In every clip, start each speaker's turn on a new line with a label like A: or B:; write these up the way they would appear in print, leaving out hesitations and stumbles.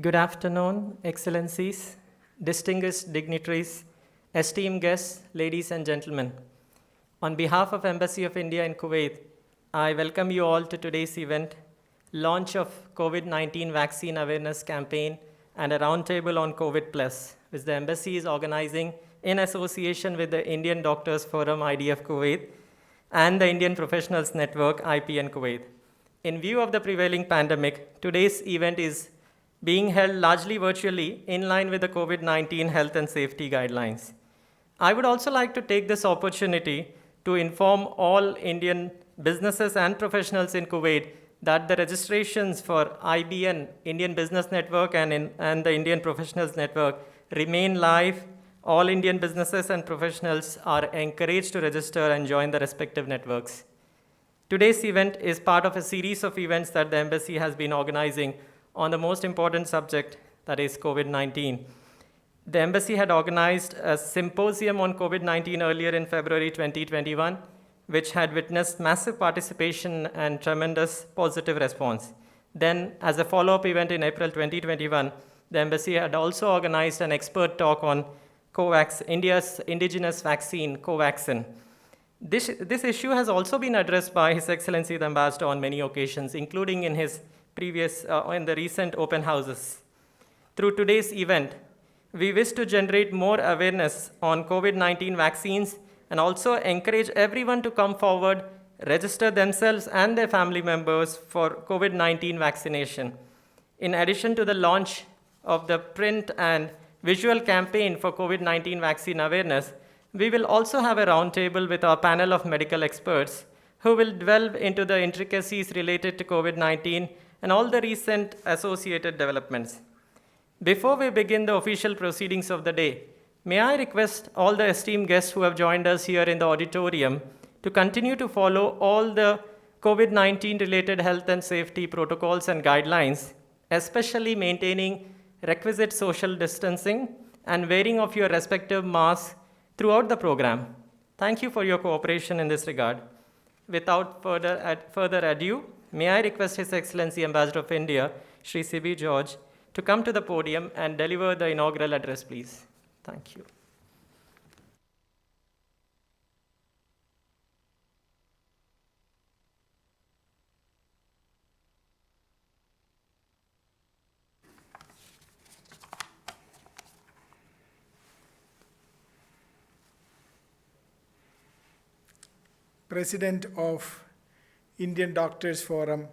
A: Good afternoon, Excellencies, distinguished dignitaries, esteemed guests, ladies and gentlemen. On behalf of Embassy of India in Kuwait, I welcome you all to today's event, launch of COVID-19 vaccine awareness campaign and a roundtable on COVID+, which the Embassy is organizing in association with the Indian Doctors Forum IDF Kuwait and the Indian Professionals Network IPN Kuwait. In view of the prevailing pandemic, today's event is being held largely virtually in line with the COVID-19 health and safety guidelines. I would also like to take this opportunity to inform all Indian businesses and professionals in Kuwait that the registrations for IBN, Indian Business Network, and the Indian Professionals Network remain live. All Indian businesses and professionals are encouraged to register and join the respective networks. Today's event is part of a series of events that the Embassy has been organizing on the most important subject, that is COVID-19. The Embassy had organized a symposium on COVID-19 earlier in February 2021, which had witnessed massive participation and tremendous positive response. Then, as a follow-up event in April 2021, the Embassy had also organized an expert talk on India's indigenous vaccine, Covaxin. This issue has also been addressed by His Excellency the Ambassador on many occasions, including in his in the recent open houses. Through today's event, we wish to generate more awareness on COVID-19 vaccines and also encourage everyone to come forward, register themselves and their family members for COVID-19 vaccination. In addition to the launch of the print and visual campaign for COVID-19 vaccine awareness, we will also have a roundtable with our panel of medical experts who will delve into the intricacies related to COVID-19 and all the recent associated developments. Before we begin the official proceedings of the day, may I request all the esteemed guests who have joined us here in the auditorium to continue to follow all the COVID-19 related health and safety protocols and guidelines, especially maintaining requisite social distancing and wearing of your respective masks throughout the program. Thank you for your cooperation in this regard. Without further ado, may I request His Excellency Ambassador of India, Shri C.B. George, to come to the podium and deliver the inaugural address, please. Thank you.
B: President of Indian Doctors Forum,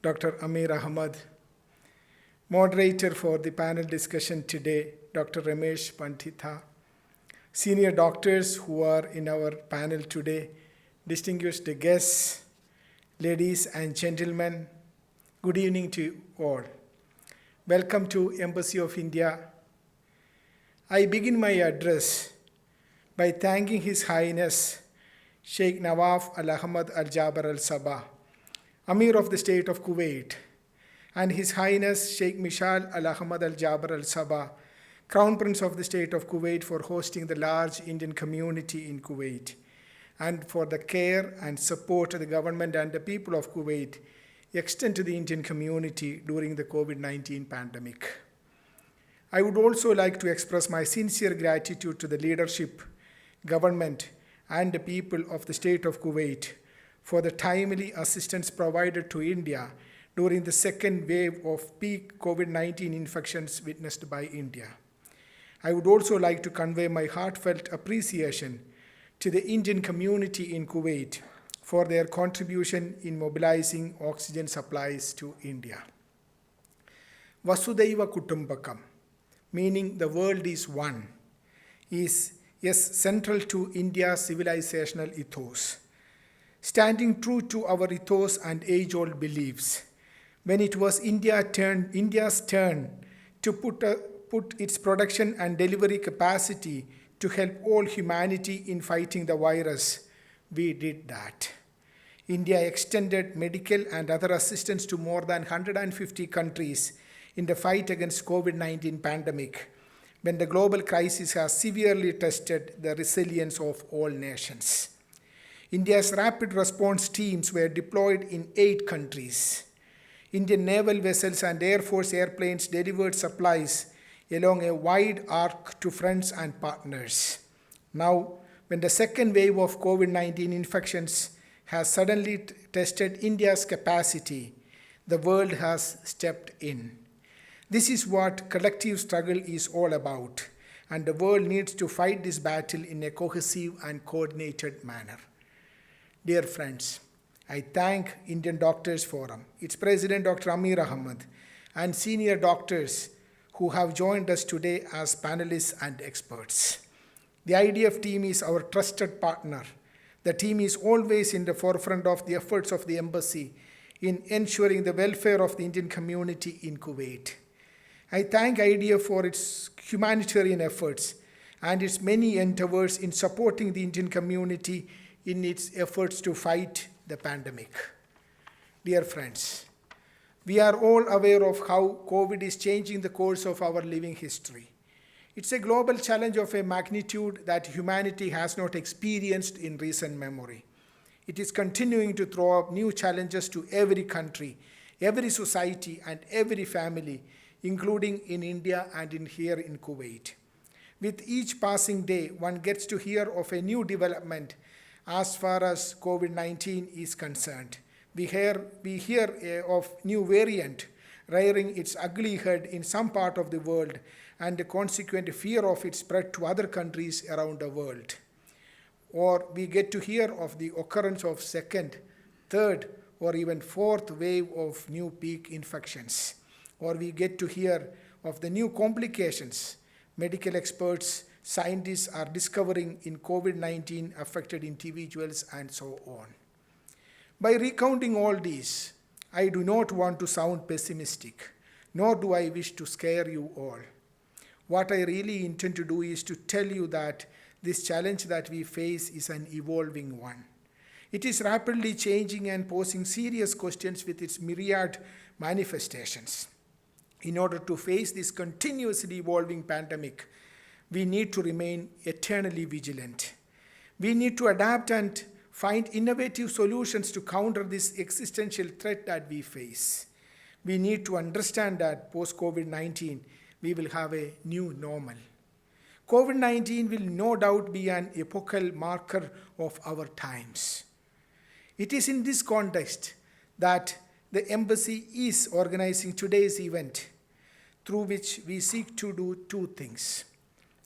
B: Dr. Amir Ahmad. Moderator for the panel discussion today, Dr. Ramesh Pandita. Senior doctors who are in our panel today, distinguished guests, ladies and gentlemen, good evening to you all. Welcome to Embassy of India. I begin my address by thanking His Highness Sheikh Nawaf Al-Ahmad Al-Jaber Al-Sabah, Amir of the State of Kuwait, and His Highness Sheikh Mishal Al-Ahmad Al-Jaber Al-Sabah, Crown Prince of the State of Kuwait, for hosting the large Indian community in Kuwait, and for the care and support the government and the people of Kuwait extend to the Indian community during the COVID-19 pandemic. I would also like to express my sincere gratitude to the leadership, government, and the people of the State of Kuwait for the timely assistance provided to India during the second wave of peak COVID-19 infections witnessed by India. I would also like to convey my heartfelt appreciation to the Indian community in Kuwait for their contribution in mobilizing oxygen supplies to India. Vasudhaiva Kutumbakam, meaning the world is one, is central to India's civilizational ethos. Standing true to our ethos and age-old beliefs, when it was India's turn to put its production and delivery capacity to help all humanity in fighting the virus, we did that. India extended medical and other assistance to more than 150 countries in the fight against COVID-19 pandemic, when the global crisis has severely tested the resilience of all nations. India's rapid response teams were deployed in 8 countries. Indian naval vessels and Air Force airplanes delivered supplies along a wide arc to friends and partners. Now, when the second wave of COVID-19 infections has suddenly tested India's capacity, the world has stepped in. This is what collective struggle is all about, and the world needs to fight this battle in a cohesive and coordinated manner. Dear friends, I thank Indian Doctors Forum, its president Dr. Amir Ahmad, and senior doctors who have joined us today as panelists and experts. The IDF team is our trusted partner. The team is always in the forefront of the efforts of the embassy in ensuring the welfare of the Indian community in Kuwait. I thank IDF for its humanitarian efforts and its many endeavors in supporting the Indian community in its efforts to fight the pandemic. Dear friends, we are all aware of how COVID is changing the course of our living history. It's a global challenge of a magnitude that humanity has not experienced in recent memory. It is continuing to throw up new challenges to every country, every society, and every family, including in India and here in Kuwait. With each passing day, one gets to hear of a new development as far as COVID-19 is concerned. We hear of new variant rearing its ugly head in some part of the world and the consequent fear of its spread to other countries around the world. Or we get to hear of the occurrence of second, third, or even fourth wave of new peak infections. Or we get to hear of the new complications medical experts, scientists are discovering in COVID-19 affected individuals and so on. By recounting all these, I do not want to sound pessimistic, nor do I wish to scare you all. What I really intend to do is to tell you that this challenge that we face is an evolving one. It is rapidly changing and posing serious questions with its myriad manifestations. In order to face this continuously evolving pandemic, we need to remain eternally vigilant. We need to adapt and find innovative solutions to counter this existential threat that we face. We need to understand that post-COVID-19, we will have a new normal. COVID-19 will no doubt be an epochal marker of our times. It is in this context that the embassy is organizing today's event, through which we seek to do two things.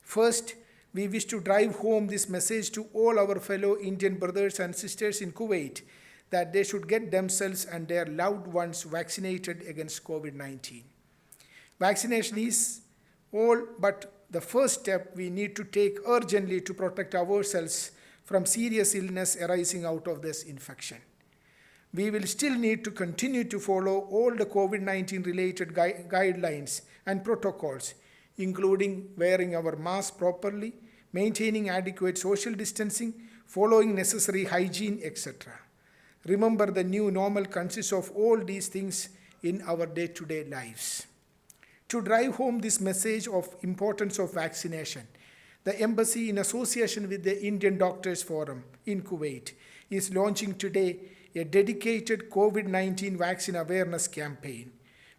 B: First, we wish to drive home this message to all our fellow Indian brothers and sisters in Kuwait that they should get themselves and their loved ones vaccinated against COVID-19. Vaccination is all but the first step we need to take urgently to protect ourselves from serious illness arising out of this infection. We will still need to continue to follow all the COVID-19 related guidelines and protocols, including wearing our mask properly, maintaining adequate social distancing, following necessary hygiene, etc. Remember, the new normal consists of all these things in our day-to-day lives. To drive home this message of importance of vaccination, the embassy, in association with the Indian Doctors Forum in Kuwait, is launching today a dedicated COVID-19 vaccine awareness campaign.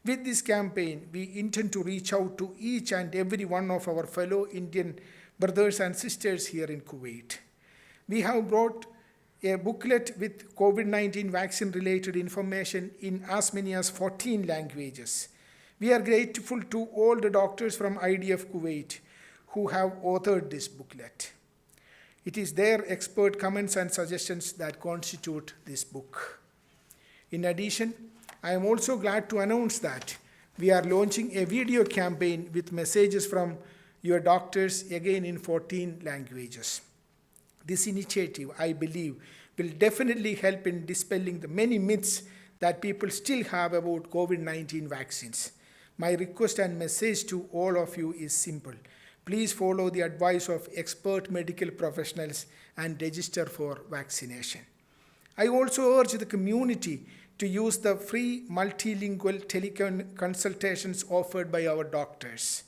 B: With this campaign, we intend to reach out to each and every one of our fellow Indian brothers and sisters here in Kuwait. We have brought a booklet with COVID-19 vaccine-related information in as many as 14 languages. We are grateful to all the doctors from IDF Kuwait who have authored this booklet. It is their expert comments and suggestions that constitute this book. In addition, I am also glad to announce that we are launching a video campaign with messages from your doctors, again in 14 languages. This initiative, I believe, will definitely help in dispelling the many myths that people still have about COVID-19 vaccines. My request and message to all of you is simple. Please follow the advice of expert medical professionals and register for vaccination. I also urge the community to use the free multilingual teleconsultations offered by our doctors.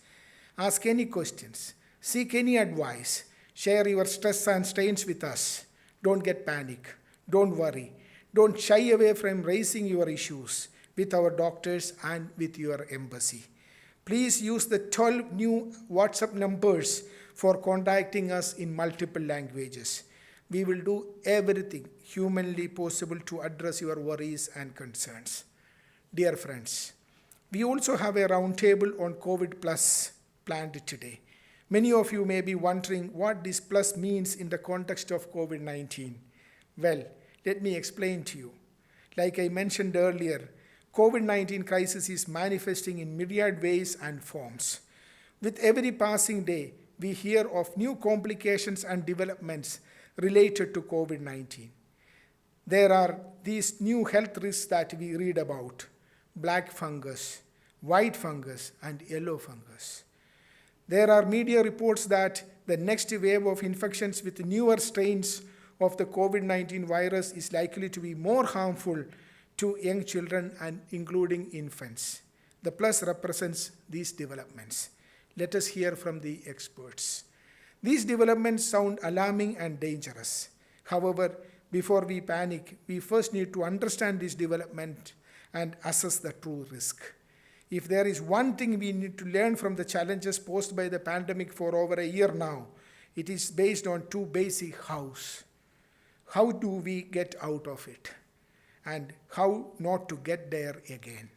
B: Ask any questions, seek any advice, share your stress and strains with us. Don't get panic, don't worry, don't shy away from raising your issues. with our doctors and with your embassy. Please use the 12 new WhatsApp numbers for contacting us in multiple languages. We will do everything humanly possible to address your worries and concerns. Dear friends, we also have a roundtable on COVID Plus planned today. Many of you may be wondering what this plus means in the context of COVID-19. Well, let me explain to you. Like I mentioned earlier, COVID-19 crisis is manifesting in myriad ways and forms. With every passing day, we hear of new complications and developments related to COVID-19. There are these new health risks that we read about: black fungus, white fungus, and yellow fungus. There are media reports that the next wave of infections with newer strains of the COVID-19 virus is likely to be more harmful to young children and including infants. The plus represents these developments. Let us hear from the experts. These developments sound alarming and dangerous. However, before we panic, we first need to understand this development and assess the true risk. If there is one thing we need to learn from the challenges posed by the pandemic for over a year now, it is based on two basic hows. How do we get out of it? And how not to get there again.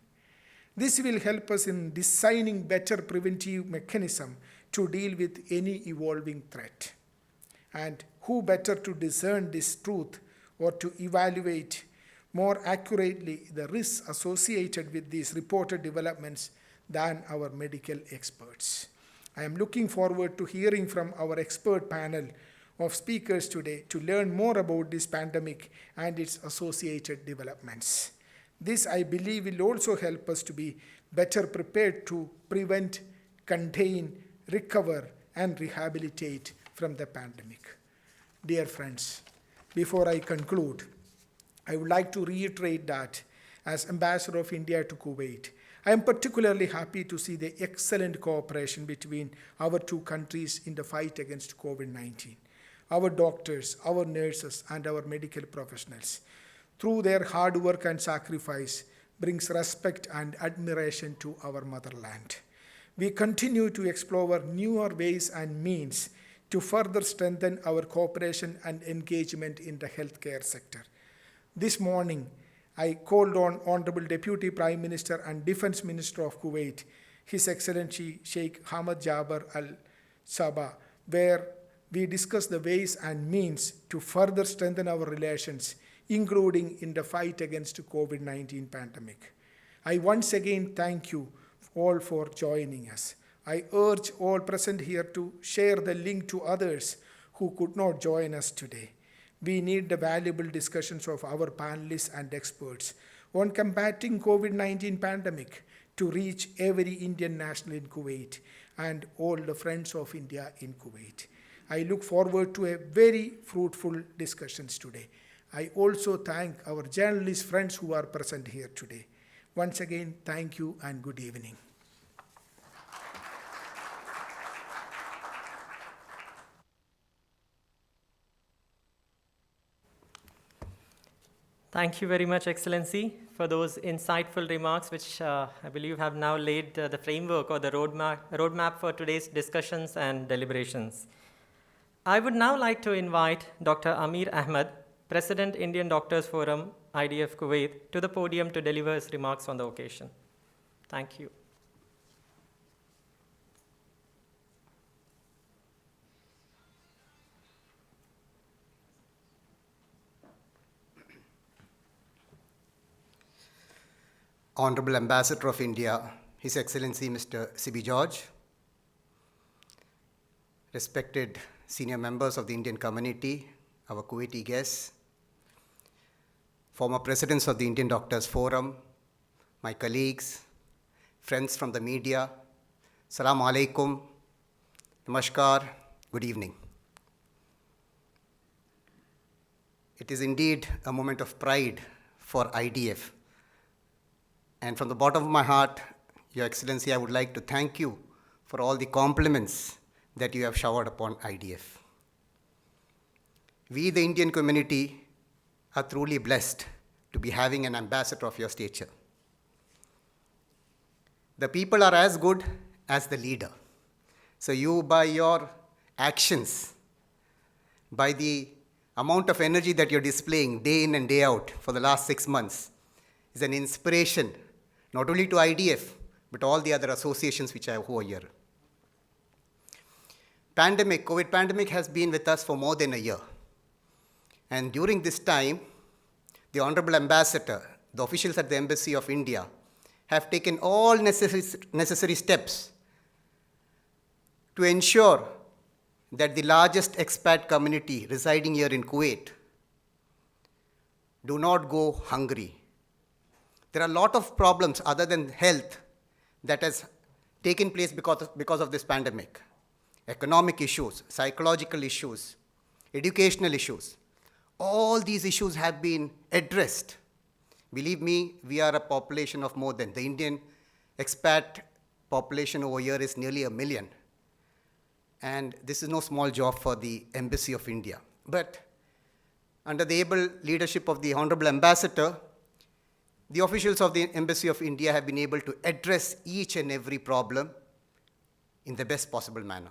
B: This will help us in designing better preventive mechanism to deal with any evolving threat. And who better to discern this truth or to evaluate more accurately the risks associated with these reported developments than our medical experts. I am looking forward to hearing from our expert panel of speakers today to learn more about this pandemic and its associated developments. This, I believe, will also help us to be better prepared to prevent, contain, recover, and rehabilitate from the pandemic. Dear friends, before I conclude, I would like to reiterate that as Ambassador of India to Kuwait, I am particularly happy to see the excellent cooperation between our two countries in the fight against COVID-19. Our doctors, our nurses, and our medical professionals, through their hard work and sacrifice, brings respect and admiration to our motherland. We continue to explore newer ways and means to further strengthen our cooperation and engagement in the healthcare sector. This morning, I called on Honorable Deputy Prime Minister and Defense Minister of Kuwait, His Excellency Sheikh Hamad Jaber Al Sabah, where we discussed the ways and means to further strengthen our relations, including in the fight against the COVID-19 pandemic. I once again thank you all for joining us. I urge all present here to share the link to others who could not join us today. We need the valuable discussions of our panelists and experts on combating COVID-19 pandemic to reach every Indian national in Kuwait and all the friends of India in Kuwait. I look forward to a very fruitful discussions today. I also thank our journalist friends who are present here today. Once again, thank you and good evening.
A: Thank you very much, Excellency, for those insightful remarks, which I believe have now laid the framework or the roadmap for today's discussions and deliberations. I would now like to invite Dr. Amir Ahmed, President, Indian Doctors Forum, IDF Kuwait, to the podium to deliver his remarks on the occasion. Thank you.
C: Honorable Ambassador of India, His Excellency Mr. C.B. George, respected senior members of the Indian community, our Kuwaiti guests, former presidents of the Indian Doctors Forum, my colleagues, friends from the media, Assalamu alaikum, namaskar, good evening. It is indeed a moment of pride for IDF. And from the bottom of my heart, Your Excellency, I would like to thank you for all the compliments that you have showered upon IDF. We, the Indian community, are truly blessed to be having an ambassador of your stature. The people are as good as the leader. So you, by your actions, by the amount of energy that you're displaying day in and day out for the last 6 months, is an inspiration, not only to IDF, but all the other associations who are here. COVID pandemic has been with us for more than a year. And during this time, the Honorable Ambassador, the officials at the Embassy of India, have taken all necessary steps to ensure that the largest expat community residing here in Kuwait do not go hungry. There are a lot of problems other than health that has taken place because of this pandemic. Economic issues, psychological issues, educational issues. All these issues have been addressed. Believe me, we are a population of more than, the Indian expat population over here is nearly 1 million. And this is no small job for the Embassy of India. But under the able leadership of the Honorable Ambassador, the officials of the Embassy of India have been able to address each and every problem in the best possible manner.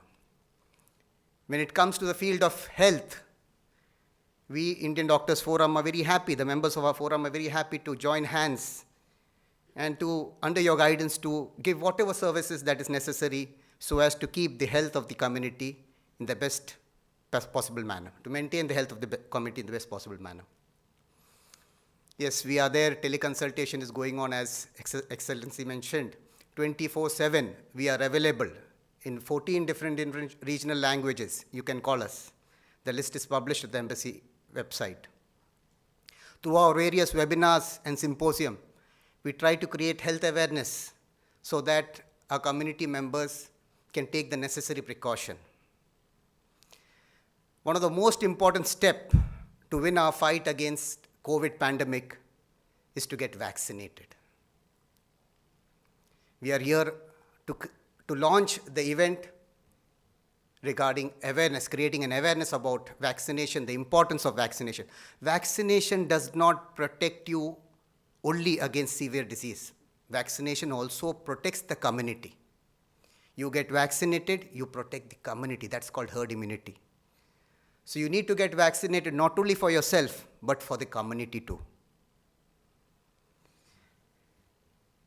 C: When it comes to the field of health, we, Indian Doctors Forum, are very happy, the members of our forum are very happy to join hands and to, under your guidance, to give whatever services that is necessary so as to keep the health of the community in the best possible manner, to maintain the health of the community in the best possible manner. Yes, we are there. Teleconsultation is going on, as Excellency mentioned. 24/7, we are available in 14 different regional languages. You can call us. The list is published at the Embassy website. Through our various webinars and symposium, we try to create health awareness so that our community members can take the necessary precaution. One of the most important steps to win our fight against COVID pandemic is to get vaccinated. We are here to launch the event regarding awareness, creating an awareness about vaccination, the importance of vaccination. Vaccination does not protect you only against severe disease. Vaccination also protects the community. You get vaccinated, you protect the community. That's called herd immunity. So you need to get vaccinated not only for yourself, but for the community too.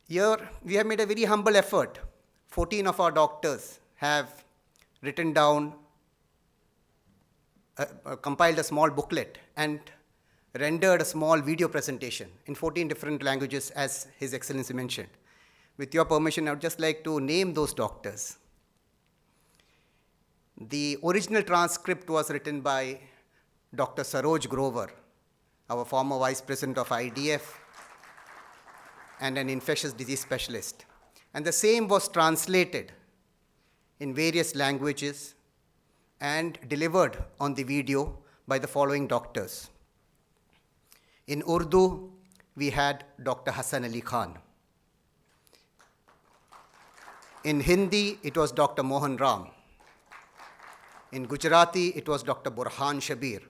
C: Here, we have made a very humble effort. 14 of our doctors have written down, compiled a small booklet and rendered a small video presentation in 14 different languages, as His Excellency mentioned. With your permission, I would just like to name those doctors. The original transcript was written by Dr. Saroj Grover, our former Vice President of IDF and an infectious disease specialist. And the same was translated in various languages and delivered on the video by the following doctors. In Urdu, we had Dr. Hassan Ali Khan. In Hindi, it was Dr. Mohan Ram. In Gujarati, it was Dr. Burhan Shabir.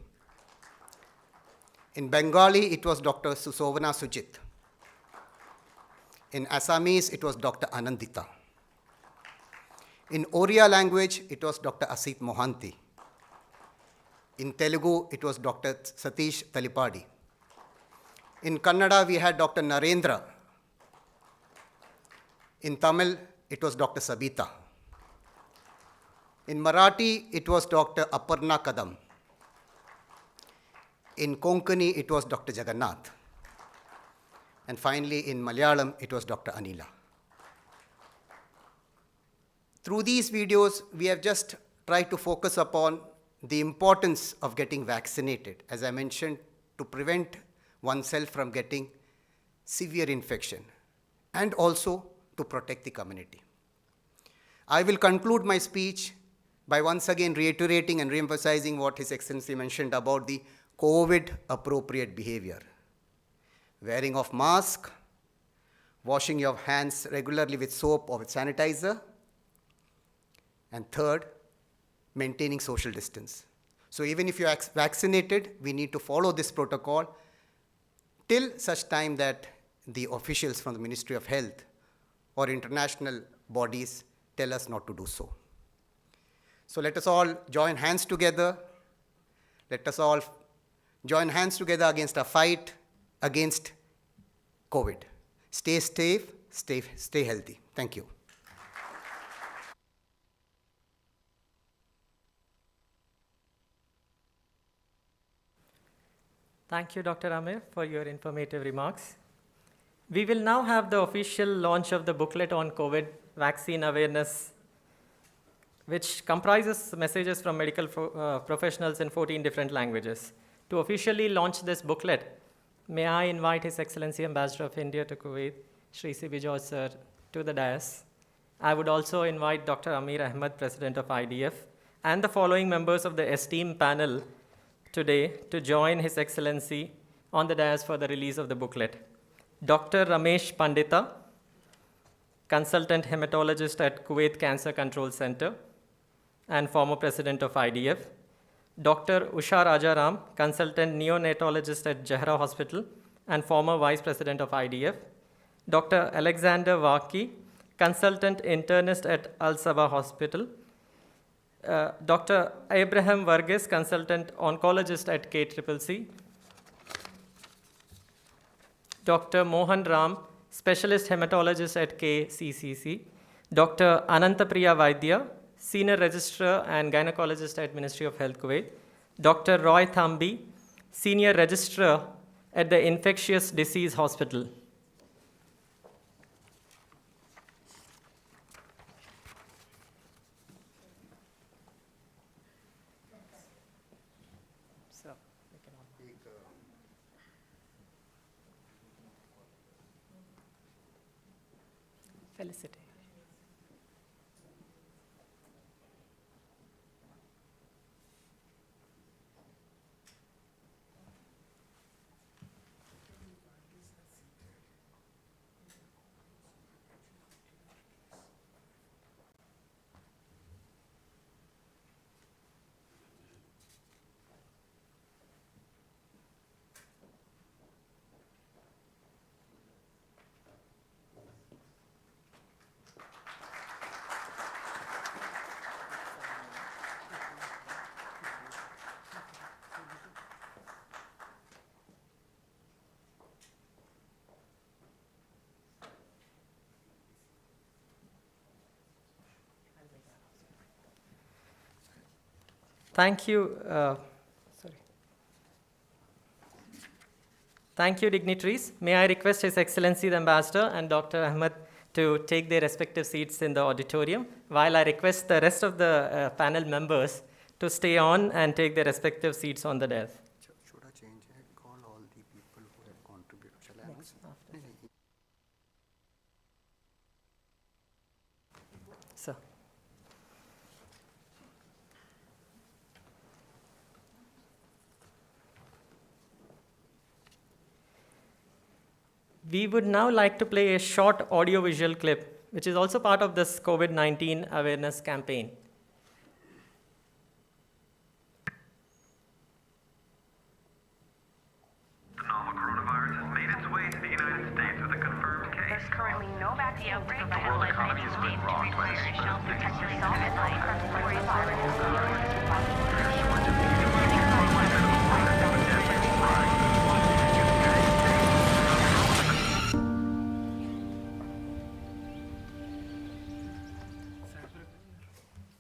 C: In Bengali, it was Dr. Susovana Sujit. In Assamese, it was Dr. Anandita. In Oriya language, it was Dr. Asit Mohanty. In Telugu, it was Dr. Satish Talipadi. In Kannada, we had Dr. Narendra. In Tamil, it was Dr. Sabita. In Marathi, it was Dr. Aparna Kadam. In Konkani, it was Dr. Jagannath. And finally, in Malayalam, it was Dr. Anila. Through these videos, we have just tried to focus upon the importance of getting vaccinated, as I mentioned, to prevent oneself from getting severe infection and also to protect the community. I will conclude my speech by once again reiterating and re-emphasizing what His Excellency mentioned about the COVID-appropriate behavior. Wearing of mask, washing your hands regularly with soap or with sanitizer, and third, maintaining social distance. So even if you are vaccinated, we need to follow this protocol till such time that the officials from the Ministry of Health or international bodies tell us not to do so. So let us all join hands together. Let us all join hands together against a fight against COVID. Stay safe, stay healthy. Thank you.
A: Thank you, Dr. Amir, for your informative remarks. We will now have the official launch of the booklet on COVID vaccine awareness, which comprises messages from medical professionals in 14 different languages. To officially launch this booklet, may I invite His Excellency Ambassador of India to Kuwait, Shri C.B. George Sir, to the dais. I would also invite Dr. Amir Ahmed, President of IDF, and the following members of the esteemed panel today to join His Excellency on the dais for the release of the booklet. Dr. Ramesh Pandita, Consultant Hematologist at Kuwait Cancer Control Center and former President of IDF. Dr. Usha Rajaram, Consultant Neonatologist at Jehra Hospital and former Vice President of IDF. Dr. Alexander Waki, Consultant Internist at Al Sabah Hospital. Dr. Abraham Varghese, Consultant Oncologist at KCCC. Dr. Mohan Ram, Specialist Hematologist at KCCC. Dr. Anantapriya Vaidya, Senior Registrar and Gynecologist at Ministry of Health, Kuwait. Dr. Roy Thambi, Senior Registrar at the Infectious Disease Hospital. Felicity. Thank you. Thank you, dignitaries. May I request His Excellency the Ambassador and Dr. Ahmed to take their respective seats in the auditorium, while I request the rest of the panel members to stay on and take their respective seats on the dais.
C: Should I change it? Call all the people who have contributed. Shall I announce?
A: Sir. We would now like to play a short audio-visual clip, which is also part of this COVID-19 awareness campaign.
D: The novel coronavirus has made its way to the United States with a confirmed case.
E: There's currently no vaccine outbreak.
D: The world economy has been rocked by a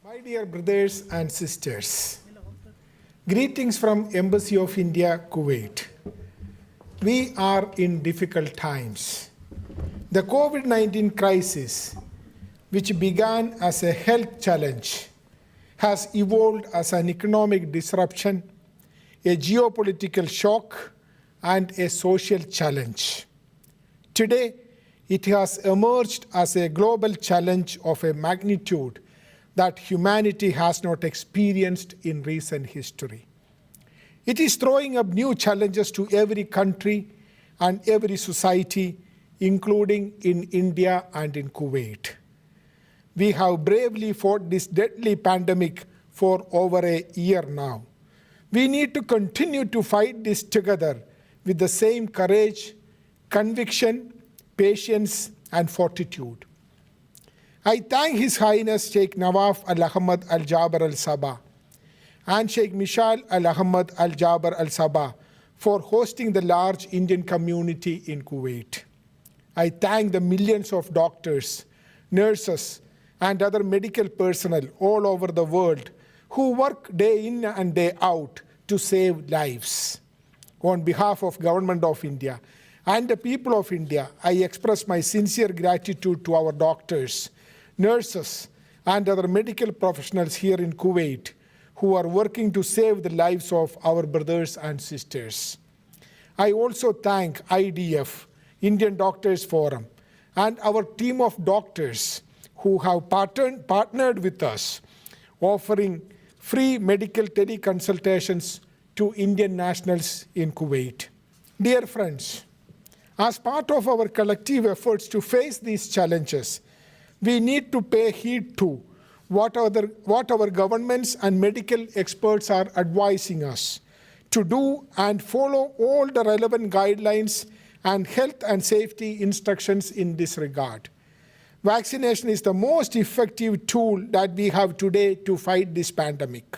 B: My dear brothers and sisters, greetings from Embassy of India, Kuwait. We are in difficult times. The COVID-19 crisis, which began as a health challenge, has evolved as an economic disruption, a geopolitical shock, and a social challenge. Today, it has emerged as a global challenge of a magnitude that humanity has not experienced in recent history. It is throwing up new challenges to every country and every society, including in India and in Kuwait. We have bravely fought this deadly pandemic for over a year now. We need to continue to fight this together with the same courage, conviction, patience, and fortitude. I thank His Highness Sheikh Nawaf Al Ahmad Al Jaber Al Sabah and Sheikh Mishal Al Ahmad Al Jaber Al Sabah for hosting the large Indian community in Kuwait. I thank the millions of doctors, nurses, and other medical personnel all over the world who work day in and day out to save lives. On behalf of Government of India and the people of India, I express my sincere gratitude to our doctors, nurses, and other medical professionals here in Kuwait who are working to save the lives of our brothers and sisters. I also thank IDF, Indian Doctors Forum, and our team of doctors who have partnered with us, offering free medical teleconsultations to Indian nationals in Kuwait. Dear friends, as part of our collective efforts to face these challenges, we need to pay heed to what our governments and medical experts are advising us to do and follow all the relevant guidelines and health and safety instructions in this regard. Vaccination is the most effective tool that we have today to fight this pandemic.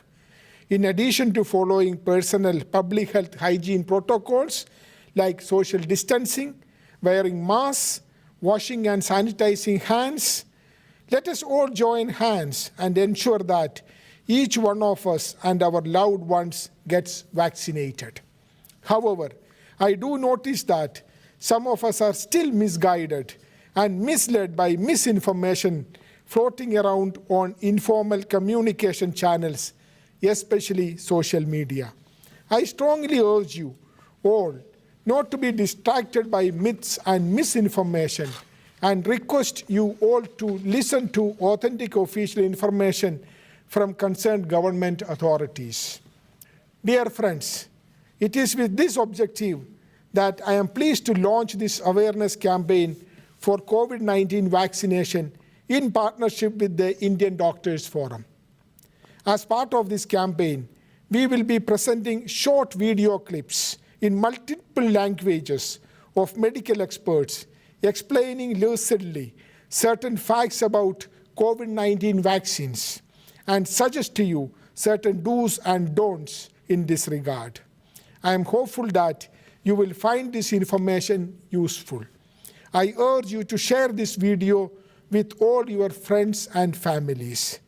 B: In addition to following personal public health hygiene protocols like social distancing, wearing masks, washing and sanitizing hands, let us all join hands and ensure that each one of us and our loved ones gets vaccinated. However, I do notice that some of us are still misguided and misled by misinformation floating around on informal communication channels, especially social media. I strongly urge you all not to be distracted by myths and misinformation and request you all to listen to authentic official information from concerned government authorities. Dear friends, it is with this objective that I am pleased to launch this awareness campaign for COVID-19 vaccination in partnership with the Indian Doctors Forum. As part of this campaign, we will be presenting short video clips in multiple languages of medical experts explaining lucidly certain facts about COVID-19 vaccines and suggest to you certain do's and don'ts in this regard. I am hopeful that you will find this information useful. I urge you to share this video with all your friends and families.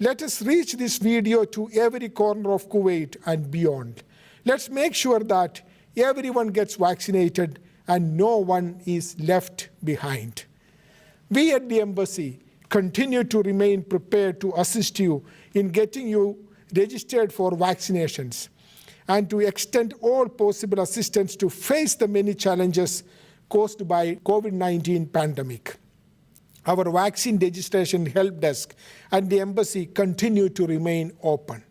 B: Let us reach this video to every corner of Kuwait and beyond. Let's make sure that everyone gets vaccinated and no one is left behind. We at the Embassy continue to remain prepared to assist you in getting you registered for vaccinations and to extend all possible assistance to face the many challenges caused by COVID-19 pandemic. Our vaccine registration help desk and the Embassy continue to remain open.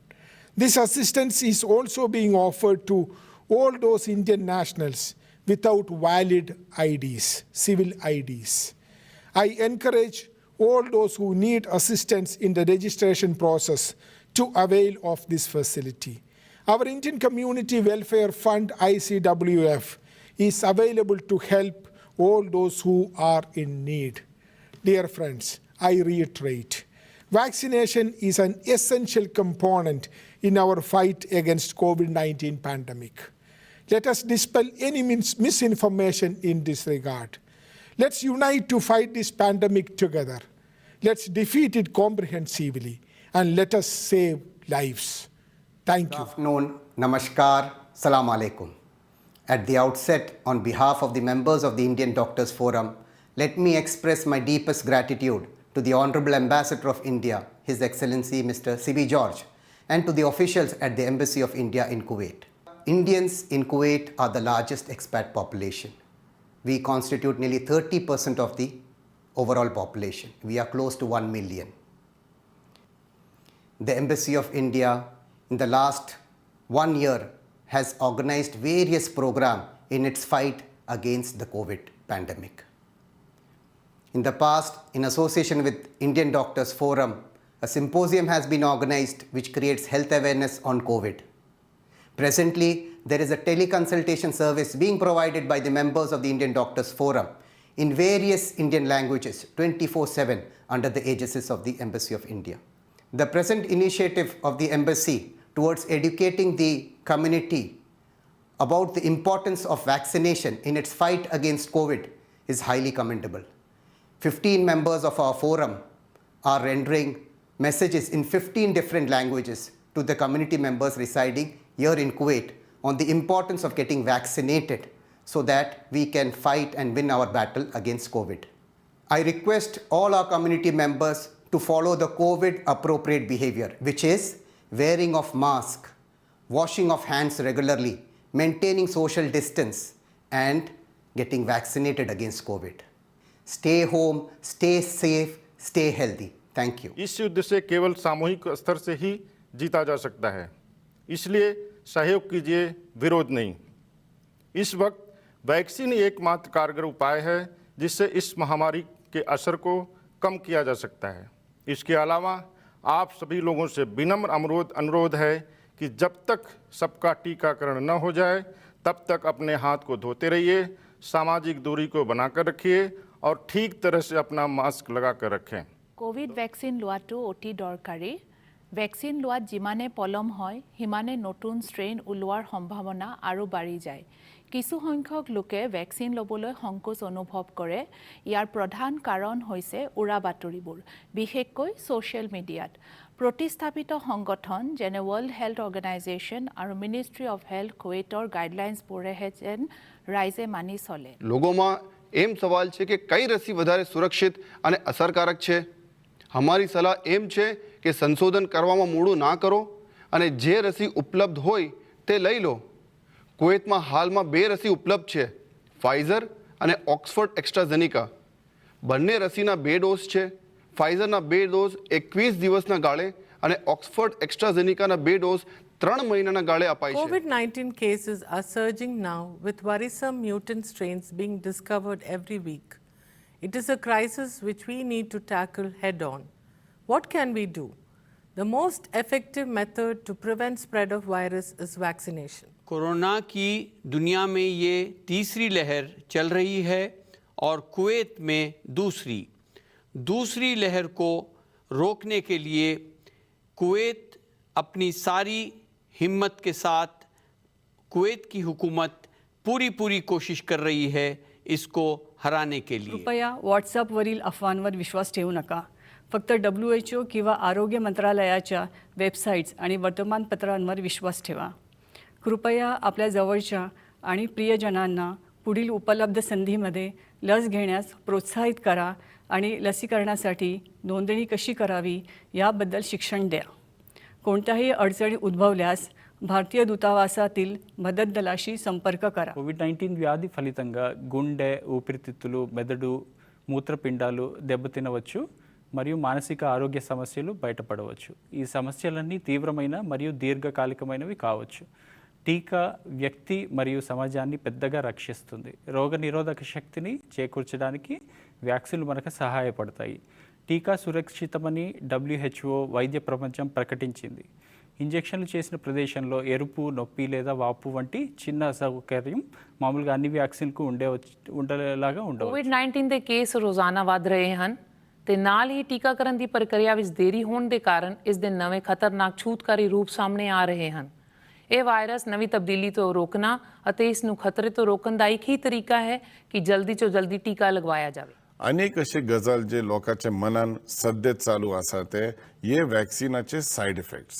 B: This assistance is also being offered to all those Indian nationals without valid IDs, civil IDs. I encourage all those who need assistance in the registration process to avail of this facility. Our Indian Community Welfare Fund, ICWF, is available to help all those who are in need. Dear friends, I reiterate, vaccination is an essential component in our fight against COVID-19 pandemic. Let us dispel any misinformation in this regard. Let's unite to fight this pandemic together. Let's defeat it comprehensively and let us save lives. Thank you.
C: Good afternoon, namaskar, salam alaikum. At the outset, on behalf of the members of the Indian Doctors Forum, let me express my deepest gratitude to the Honorable Ambassador of India, His Excellency Mr. C.B. George, and to the officials at the Embassy of India in Kuwait. Indians in Kuwait are the largest expat population. We constitute nearly 30% of the overall population. We are close to 1 million. The Embassy of India in the last 1 year has organized various programs in its fight against the COVID pandemic. In the past, in association with Indian Doctors Forum, a symposium has been organized which creates health awareness on COVID. Presently, there is a teleconsultation service being provided by the members of the Indian Doctors Forum in various Indian languages 24/7 under the aegis of the Embassy of India. The present initiative of the Embassy towards educating the community about the importance of vaccination in its fight against COVID is highly commendable. 15 members of our forum are rendering messages in 15 different languages to the community members residing here in Kuwait on the importance of getting vaccinated so that we can fight and win our battle against COVID. I request all our community members to follow the COVID appropriate behavior, which is wearing of mask, washing of hands regularly, maintaining social distance, and getting vaccinated against COVID. Stay home, stay safe, stay healthy. Thank you.
E: इस युद्ध से केवल सामूहिक स्तर से ही जीता जा सकता है, इसलिए सहयोग कीजिए, विरोध नहीं। इस वक्त वैक्सीन एकमात्र कारगर उपाय है जिससे इस महामारी के असर को कम किया जा सकता है। इसके अलावा आप सभी लोगों से विनम्र अनुरोध है कि जब तक सबका टीकाकरण न हो जाए तब तक अपने हाथ को धोते रहिए, सामाजिक दूरी को बनाकर रखिए और ठीक तरह से अपना मास्क लगाकर रखें।
F: कोविड वैक्सीन लोৱাটো অতি দৰকাৰী। वैक्सीन लोৱাত যিমানে পলম হয় সিমানে নতুন ষ্ট্ৰেইন ওলোৱাৰ সম্ভাৱনা আৰু বাঢ়ি যায়। কিছু সংখ্যক লোকে ভেকচিন ল'বলৈ সংকোচ অনুভৱ কৰে। ইয়াৰ প্ৰধান কাৰণ হৈছে উৰা বাতৰিবোৰ, বিশেষকৈ ছ'চিয়েল মিডিয়াত। প্ৰতিস্থাপিত সংগঠন যেনে ৱৰ্ল্ড হেল্থ অৰ্গেনাইজেশ্যন আৰু મિનિસ્ટ્રી ઓફ હેલ્થ કુવૈતર ગાઈડલાઇન્સবোৰেহে જેન રાઇઝે માની ચલે।
G: લોકોમાં એમ સવાલ છે કે કઈ રસી વધારે સુરક્ષિત અને અસરકારક છે। અમારી સલાહ એમ છે કે સંશોધન કરવામાં મોડું ના કરો અને જે રસી ઉપલબ્ધ હોય તે લઈ લો। કુવૈતમાં હાલમાં 2 રસી ઉપલબ્ધ છે, ફાઇઝર અને ઓક્સફર્ડ એસ્ટ્રાઝેનેકા। બંને રસીના 2 ડોઝ છે। ફાઇઝરના 2 ડોઝ 21 દિવસના ગાળે અને ઓક્સફર્ડ એસ્ટ્રાઝેનેકાના 2 ડોઝ 3 મહિનાના ગાળે અપાય છે।
H: COVID-19 cases are surging now with worrisome mutant strains being discovered every week. It is a crisis which we need to tackle head on. What can we do? The most effective method to prevent spread of virus is vaccination.
I: Corona की दुनिया में ये तीसरी लहर चल रही है और कुवैत में दूसरी लहर को रोकने के लिए कुवैत अपनी सारी हिम्मत के साथ कुवैत की हुकूमत पूरी कोशिश कर रही है इसको हराने के लिए।
J: कृपया व्हॉट्सअपवरील अफवांवर विश्वास ठेवू नका। फक्त WHO किंवा आरोग्य मंत्रालयाच्या वेबसाईट्स आणि वर्तमानपत्रांवर विश्वास ठेवा। कृपया आपल्या जवळच्या आणि प्रियजनांना पुढील उपलब्ध संधीमध्ये लस घेण्यास प्रोत्साहित करा आणि लसीकरणासाठी नोंदणी कशी करावी याबद्दल शिक्षण द्या। कोणत्याही अडचणी उद्भवल्यास भारतीय दूतावासातील मदत दलाशी संपर्क करा।
K: COVID-19 వ్యాధి ఫలితంగా గుండె, ఊపిరితిత్తులు, మెదడు, మూత్రపిండాలు దెబ్బతినవచ్చు మరియు మానసిక ఆరోగ్య సమస్యలు బయటపడవచ్చు। ఈ సమస్యలన్నీ తీవ్రమైన మరియు దీర్ఘకాలికమైనవి కావచ్చు। టీకా వ్యక్తి మరియు సమాజాన్ని పెద్దగా రక్షిస్తుంది। రోగనిరోధక శక్తిని చేకూర్చడానికి వ్యాక్సిన్లు మనకు సహాయపడతాయి। టీకా సురక్షితమని WHO వైద్య ప్రపంచం ప్రకటించింది। ఇంజెక్షన్లు చేసిన ప్రదేశంలో ఎరుపు, నొప్పి లేదా వాపు వంటి చిన్న అసౌకర్యం మామూలుగా అన్ని వ్యాక్సిన్కు ఉండేలాగా ఉండవచ్చు।
L: COVID-19 ਦੇ ਕੇਸ ਰੋਜ਼ਾਨਾ ਵੱਧ ਰਹੇ ਹਨ ਤੇ ਨਾਲ ਹੀ ਟੀਕਾਕਰਨ ਦੀ ਪ੍ਰਕਿਰਿਆ ਵਿੱਚ ਦੇਰੀ ਹੋਣ ਦੇ ਕਾਰਨ ਇਸ ਦੇ ਨਵੇਂ ਖਤਰਨਾਕ ਛੂਤਕਾਰੀ ਰੂਪ ਸਾਹਮਣੇ ਆ ਰਹੇ ਹਨ। ਇਹ ਵਾਇਰਸ ਨਵੀਂ ਤਬਦੀਲੀ ਤੋਂ ਰੋਕਣਾ ਅਤੇ ਇਸ ਨੂੰ ਖਤਰੇ ਤੋਂ ਰੋਕਣ ਦਾ ਇੱਕ ਹੀ ਤਰੀਕਾ ਹੈ ਕਿ ਜਲਦੀ ਤੋਂ ਜਲਦੀ ਟੀका लगवाया जावे।
M: अनेक असे गजाल जे लोकांच्या मनान सद्या चालू आसा ते हे वॅक्सिनाचे सायड इफेक्ट्स।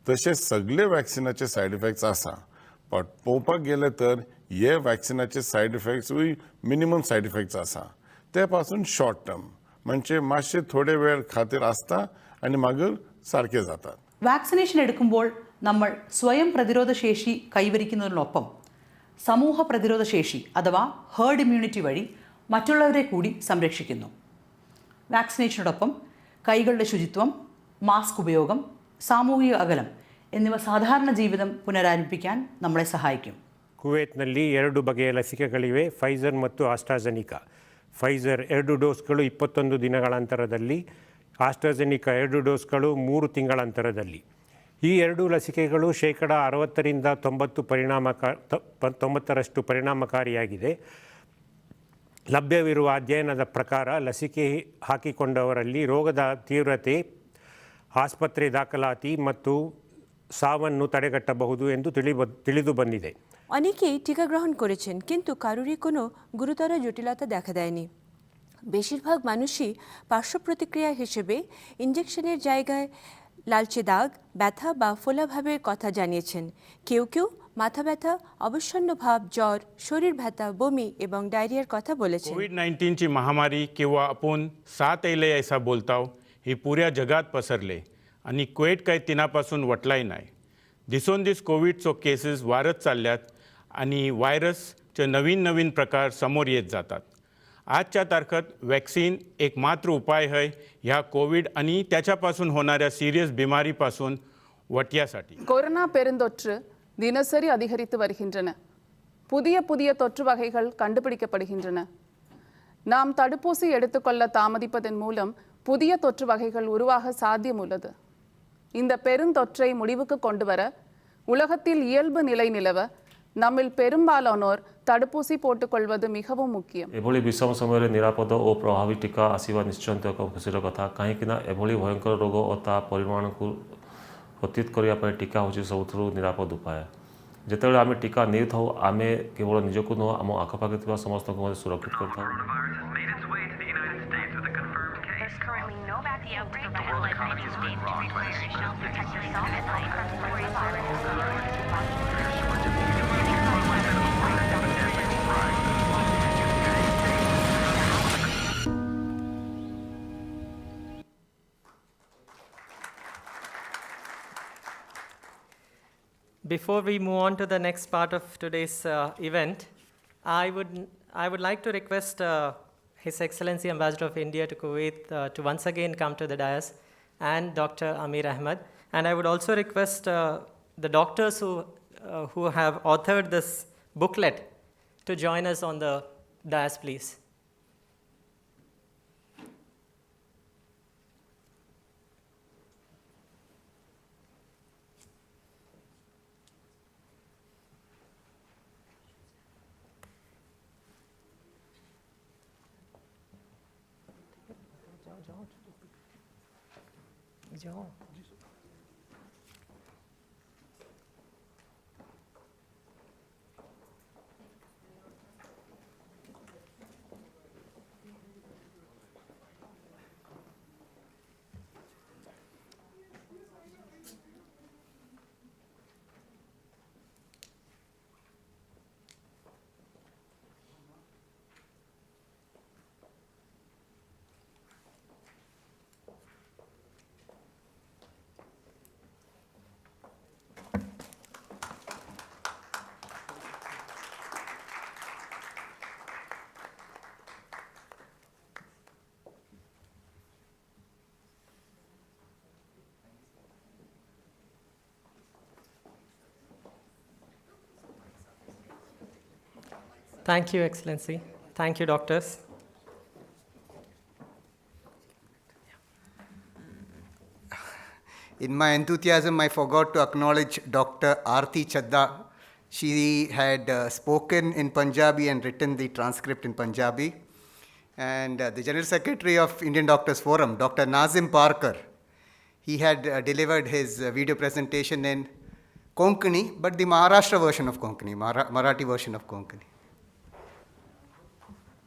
M: तसे सगळे वॅक्सिनाचे सायड इफेक्ट्स आसा, पण पळोवपाक गेले तर हे वॅक्सिनाचे side effects minimum side effects आसा। ते पासून शॉर्ट टर्म म्हणजे मातशे थोडे वेळ खातीर आसता आणि मागीर सारखे जातात।
N: വാക്സിനേഷൻ എടുക്കുമ്പോൾ നമ്മൾ സ്വയം പ്രതിരോധശേഷി കൈവരിക്കുന്നതിനൊപ്പം സമൂഹ പ്രതിരോധശേഷി അഥവാ ഹേർഡ് ഇമ്മ്യൂണിറ്റി വഴി മറ്റുള്ളവരെ കൂടി സംരക്ഷിക്കുന്നു। വാക്സിനേഷനോടൊപ്പം കൈകളുടെ ശുചിത്വം, മാസ്ക് ഉപയോഗം, സാമൂഹിക അകലം എന്നിവ സാധാരണ ജീവിതം പുനരാരംഭിക്കാൻ നമ്മളെ സഹായിക്കും।
O: ಕುವೈತ್ನಲ್ಲಿ 2 ಬಗೆಯ ಲಸಿಕೆಗಳಿವೆ, ಫೈಜರ್ ಮತ್ತು ಆಸ್ಟ್ರಾಜೆನಿಕಾ। ಫೈಜರ್ 2 ಡೋಸ್ಗಳು 21 ದಿನಗಳ ಅಂತರದಲ್ಲಿ, ಆಸ್ಟ್ರಾಜೆನಿಕಾ 2 ಡೋಸ್ಗಳು 3 ತಿಂಗಳ ಅಂತರದಲ್ಲಿ। ಈ 2 ಲಸಿಕೆಗಳು 60% 90% ಪರಿಣಾಮಕಾರಿಯಾಗಿದೆ। ಲಭ್ಯವಿರುವ ಅಧ್ಯಯನದ ಪ್ರಕಾರ ಲಸಿಕೆ ಹಾಕಿಕೊಂಡವರಲ್ಲಿ ರೋಗದ ತೀವ್ರತೆ, ಆಸ್ಪತ್ರೆ ದಾಖಲಾತಿ ಮತ್ತು সাওয়ান্ন তড়েগట్టಬಹುದು ಎಂದು ತಿಳಿದು ಬಂದಿದೆ।
P: অনেকেই টিকা গ্রহণ করেছেন কিন্তু কারোরই কোনো গুরুতর জটিলতা দেখা দেয়নি। বেশিরভাগ মানুষই পার্শ্ব প্রতিক্রিয়া হিসেবে ইনজেকশনের জায়গায় লালচে দাগ, ব্যথা বা ফোলাভাবের কথা জানিয়েছেন। কেউ কেউ মাথা ব্যথা, অবসন্ন ভাব, জ্বর, শরীর ব্যথা, বমি এবং ডায়রিয়ার কথা বলেছেন।
Q: कोविड-19ची महामारी किंवा आपण साथ येयले असा बोलताव ही पुऱ्या जगात पसरले आणि कुवेत काही तिनापासून वटलाय नाही। दिसून दीस कोविडचो केसेस वाढत चालल्यात आणि व्हायरसचे नवीन प्रकार समोर येत जातात। आजच्या तारखेत वॅक्सिन एक मात्र उपाय आहे ह्या कोविड आणि त्याच्यापासून होणाऱ्या सिरियस बिमारीपासून वटयासाठी।
R: கொரோனா பெருந்தொற்று தினசரி அதிகரித்து வருகின்றன. புதிய தொற்று வகைகள் கண்டுபிடிக்கப்படுகின்றன. நாம் தடுப்பூசி எடுத்துக்கொள்ள தாமதிப்பதன் மூலம் புதிய தொற்று வகைகள் உருவாக சாத்தியம் உள்ளது. இந்த பெருந்தொற்றை முடிவுக்கு கொண்டு வர உலகத்தில் இயல்பு நிலை நிலவ நம்மில் பெரும்பாலானோர் தடுப்பூசி போட்டுக்கொள்வது மிகவும் முக்கியம்।
S: ଏଭଳି ବିଷମ ସମୟରେ ନିରାପଦ ଓ ପ୍ରଭାବୀ ଟୀକା ଆସିବା ନିଶ୍ଚୟ ଏକ ଖୁସିର କଥା, କାହିଁକିନା ଏଭଳି ଭୟଙ୍କର ରୋଗ ଓ ତା ପରିମାଣକୁ ଅତୀତ କରିବା ପାଇଁ ଟୀକା ହେଉଛି ସବୁଠାରୁ ନିରାପଦ ଉପାୟ। ଯେତେବେଳେ ଆମେ ଟୀକା ନେଇଥାଉ ଆମେ କେବଳ ନିଜକୁ ନୁହଁ ଆମ ଆଖପାଖରେ ଥିବା ସମସ୍ତଙ୍କୁ ମଧ୍ୟ ସୁରକ୍ଷିତ କରିଥାଉ।
A: Before we move on to the next part of today's event, I would like to request His Excellency Ambassador of India to Kuwait to once again come to the dais, and Dr. Amir Ahmed. And I would also request the doctors who have authored this booklet to join us on the dais, please. Thank you, Excellency. Thank you, doctors.
C: In my enthusiasm, I forgot to acknowledge Dr. Aarti Chadda. She had spoken in Punjabi and written the transcript in Punjabi. And the General Secretary of Indian Doctors Forum, Dr. Nazim Parker, he had delivered his video presentation in Konkani, but the Maharashtra version of Konkani, Marathi version of Konkani.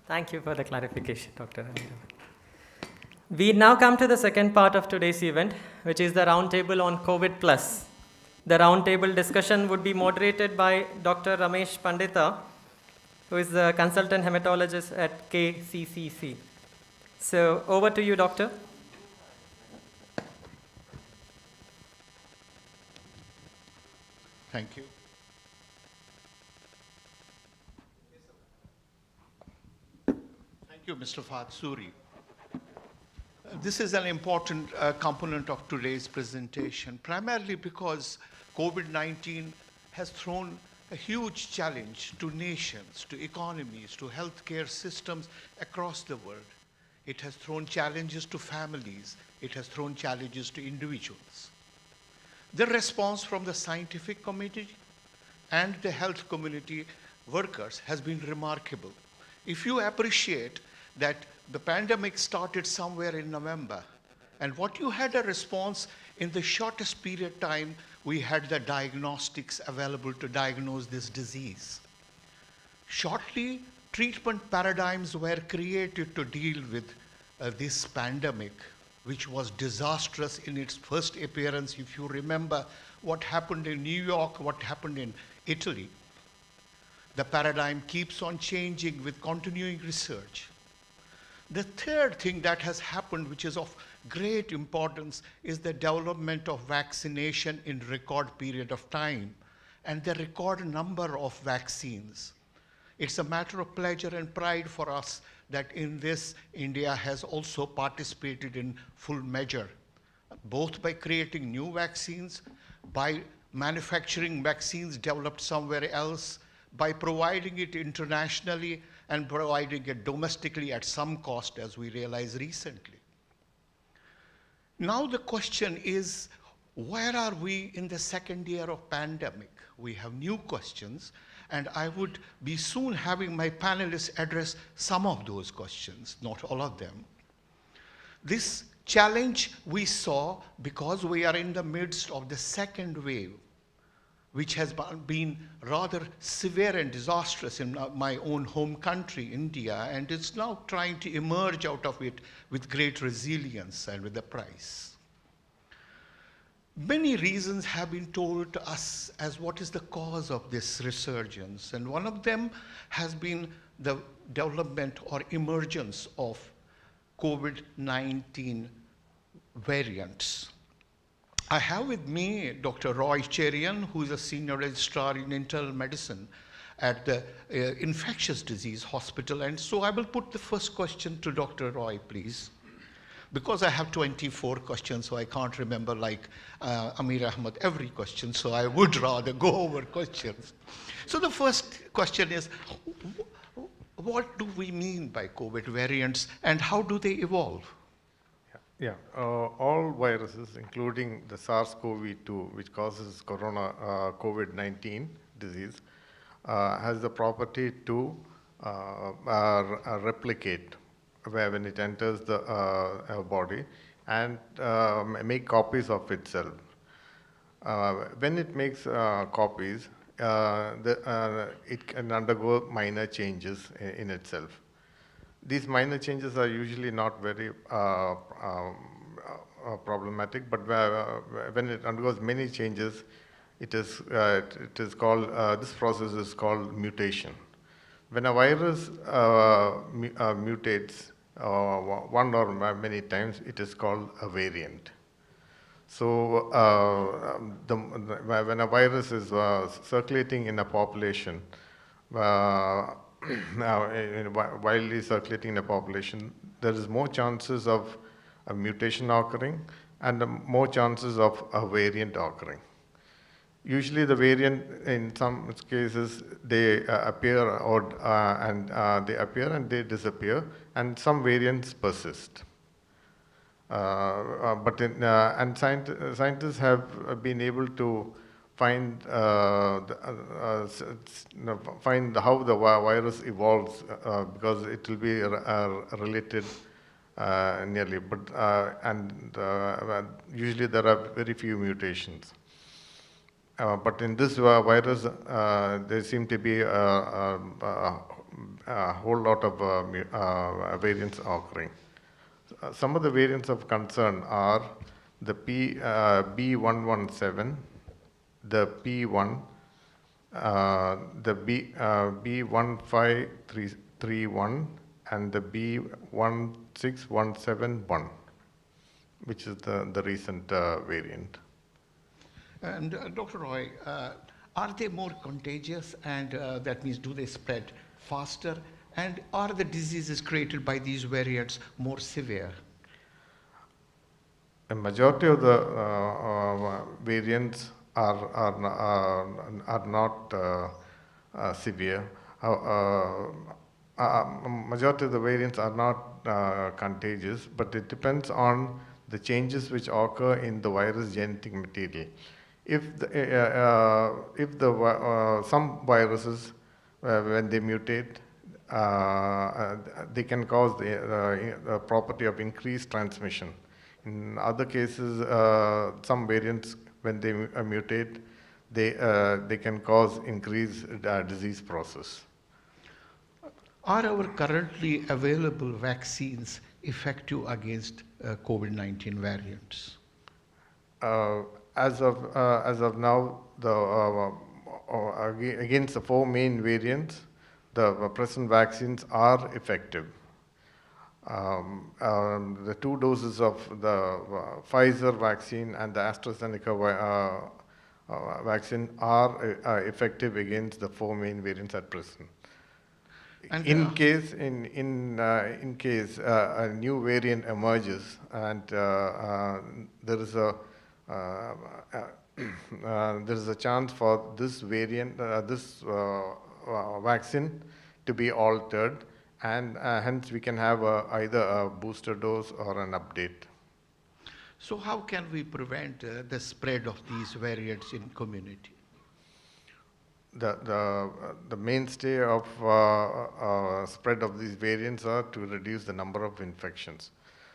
A: Thank you for the clarification, Dr. We now come to the second part of today's event, which is the roundtable on COVID+. The roundtable discussion would be moderated by Dr. Ramesh Pandita, who is the consultant hematologist at KCCC. So over to you, Doctor.
T: Thank you. Thank you, Mr. Fatsuri. This is an important component of today's presentation, primarily because COVID-19 has thrown a huge challenge to nations, to economies, to healthcare systems across the world. It has thrown challenges to families. It has thrown challenges to individuals. The response from the scientific community and the health community workers has been remarkable. If you appreciate that the pandemic started somewhere in November, and what you had a response in the shortest period time, we had the diagnostics available to diagnose this disease. Shortly, treatment paradigms were created to deal with this pandemic, which was disastrous in its first appearance. If you remember what happened in New York, what happened in Italy, the paradigm keeps on changing with continuing research. The third thing that has happened, which is of great importance, is the development of vaccination in record period of time and the record number of vaccines. It's a matter of pleasure and pride for us that in this, India has also participated in full measure, both by creating new vaccines, by manufacturing vaccines developed somewhere else, by providing it internationally and providing it domestically at some cost, as we realized recently. Now the question is, where are we in the second year of pandemic? We have new questions, and I would be soon having my panelists address some of those questions, not all of them. This challenge we saw because we are in the midst of the second wave, which has been rather severe and disastrous in my own home country, India, and it's now trying to emerge out of it with great resilience and with a price. Many reasons have been told to us as what is the cause of this resurgence, and one of them has been the development or emergence of COVID-19 variants. I have with me Dr. Roy Cherian, who is a senior registrar in internal medicine at the Infectious Disease Hospital. And so I will put the first question to Dr. Roy, please. Because I have 24 questions, so I can't remember, like Amir Ahmed, every question, so I would rather go over questions. So the first question is, what do we mean by COVID variants and how do they evolve?
U: Yeah, all viruses, including the SARS-CoV-2, which causes COVID-19 disease, has the property to replicate when it enters the body and make copies of itself. When it makes copies, it can undergo minor changes in itself. These minor changes are usually not very problematic, but when it undergoes many changes, it is called, this process is called mutation. When a virus mutates one or many times, it is called a variant. So when a virus is circulating in a population, widely circulating in a population, there is more chances of a mutation occurring and more chances of a variant occurring. Usually the variant, in some cases, they appear and they disappear, and some variants persist. Scientists have been able to find how the virus evolves because it will be related nearly, but usually there are very few mutations. But in this virus, there seem to be a whole lot of variants occurring. Some of the variants of concern are the B117, the P1, the B15331, and the B16171, which is the recent variant.
T: And Dr. Roy, are they more contagious, and that means do they spread faster, and are the diseases created by these variants more severe?
U: A majority of the variants are not severe. Majority of the variants are not contagious, but it depends on the changes which occur in the virus genetic material. If some viruses, when they mutate, they can cause the property of increased transmission. In other cases, some variants, when they mutate, they can cause increased disease process.
T: Are our currently available vaccines effective against COVID-19 variants?
U: As of now, against the 4 main variants, the present vaccines are effective. The 2 doses of the Pfizer vaccine and the AstraZeneca vaccine are effective against the 4 main variants at present.
T: And,
U: in case a new variant emerges and there is a chance for this variant, this vaccine to be altered, and hence we can have either a booster dose or an update.
T: So how can we prevent the spread of these variants in community?
U: The mainstay of spread of these variants are to reduce the number of infections.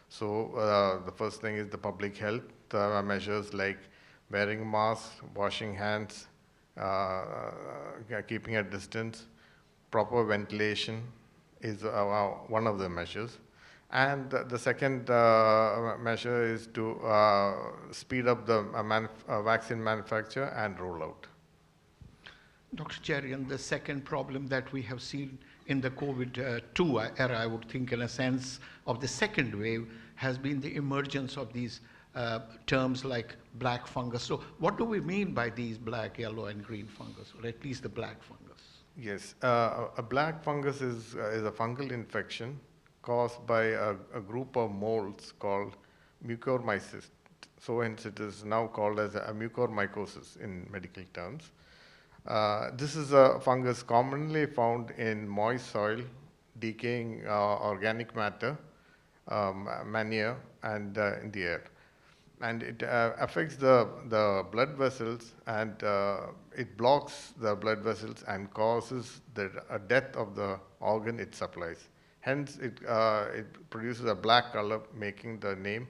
U: So the first thing is the public health measures like wearing masks, washing hands, keeping a distance, proper ventilation is one of the measures. And the second measure is to speed up the vaccine manufacture and rollout.
T: Dr. Cherian, the second problem that we have seen in the COVID-2 era, I would think in a sense of the second wave, has been the emergence of these terms like black fungus. So what do we mean by these black, yellow, and green fungus, or at least the black fungus?
U: Yes, a black fungus is a fungal infection caused by a group of molds called mucormycosis. So hence it is now called as a mucormycosis in medical terms. This is a fungus commonly found in moist soil, decaying organic matter, manure, and in the air. And it affects the blood vessels, and it blocks the blood vessels and causes the death of the organ it supplies. Hence, it produces a black color, making the name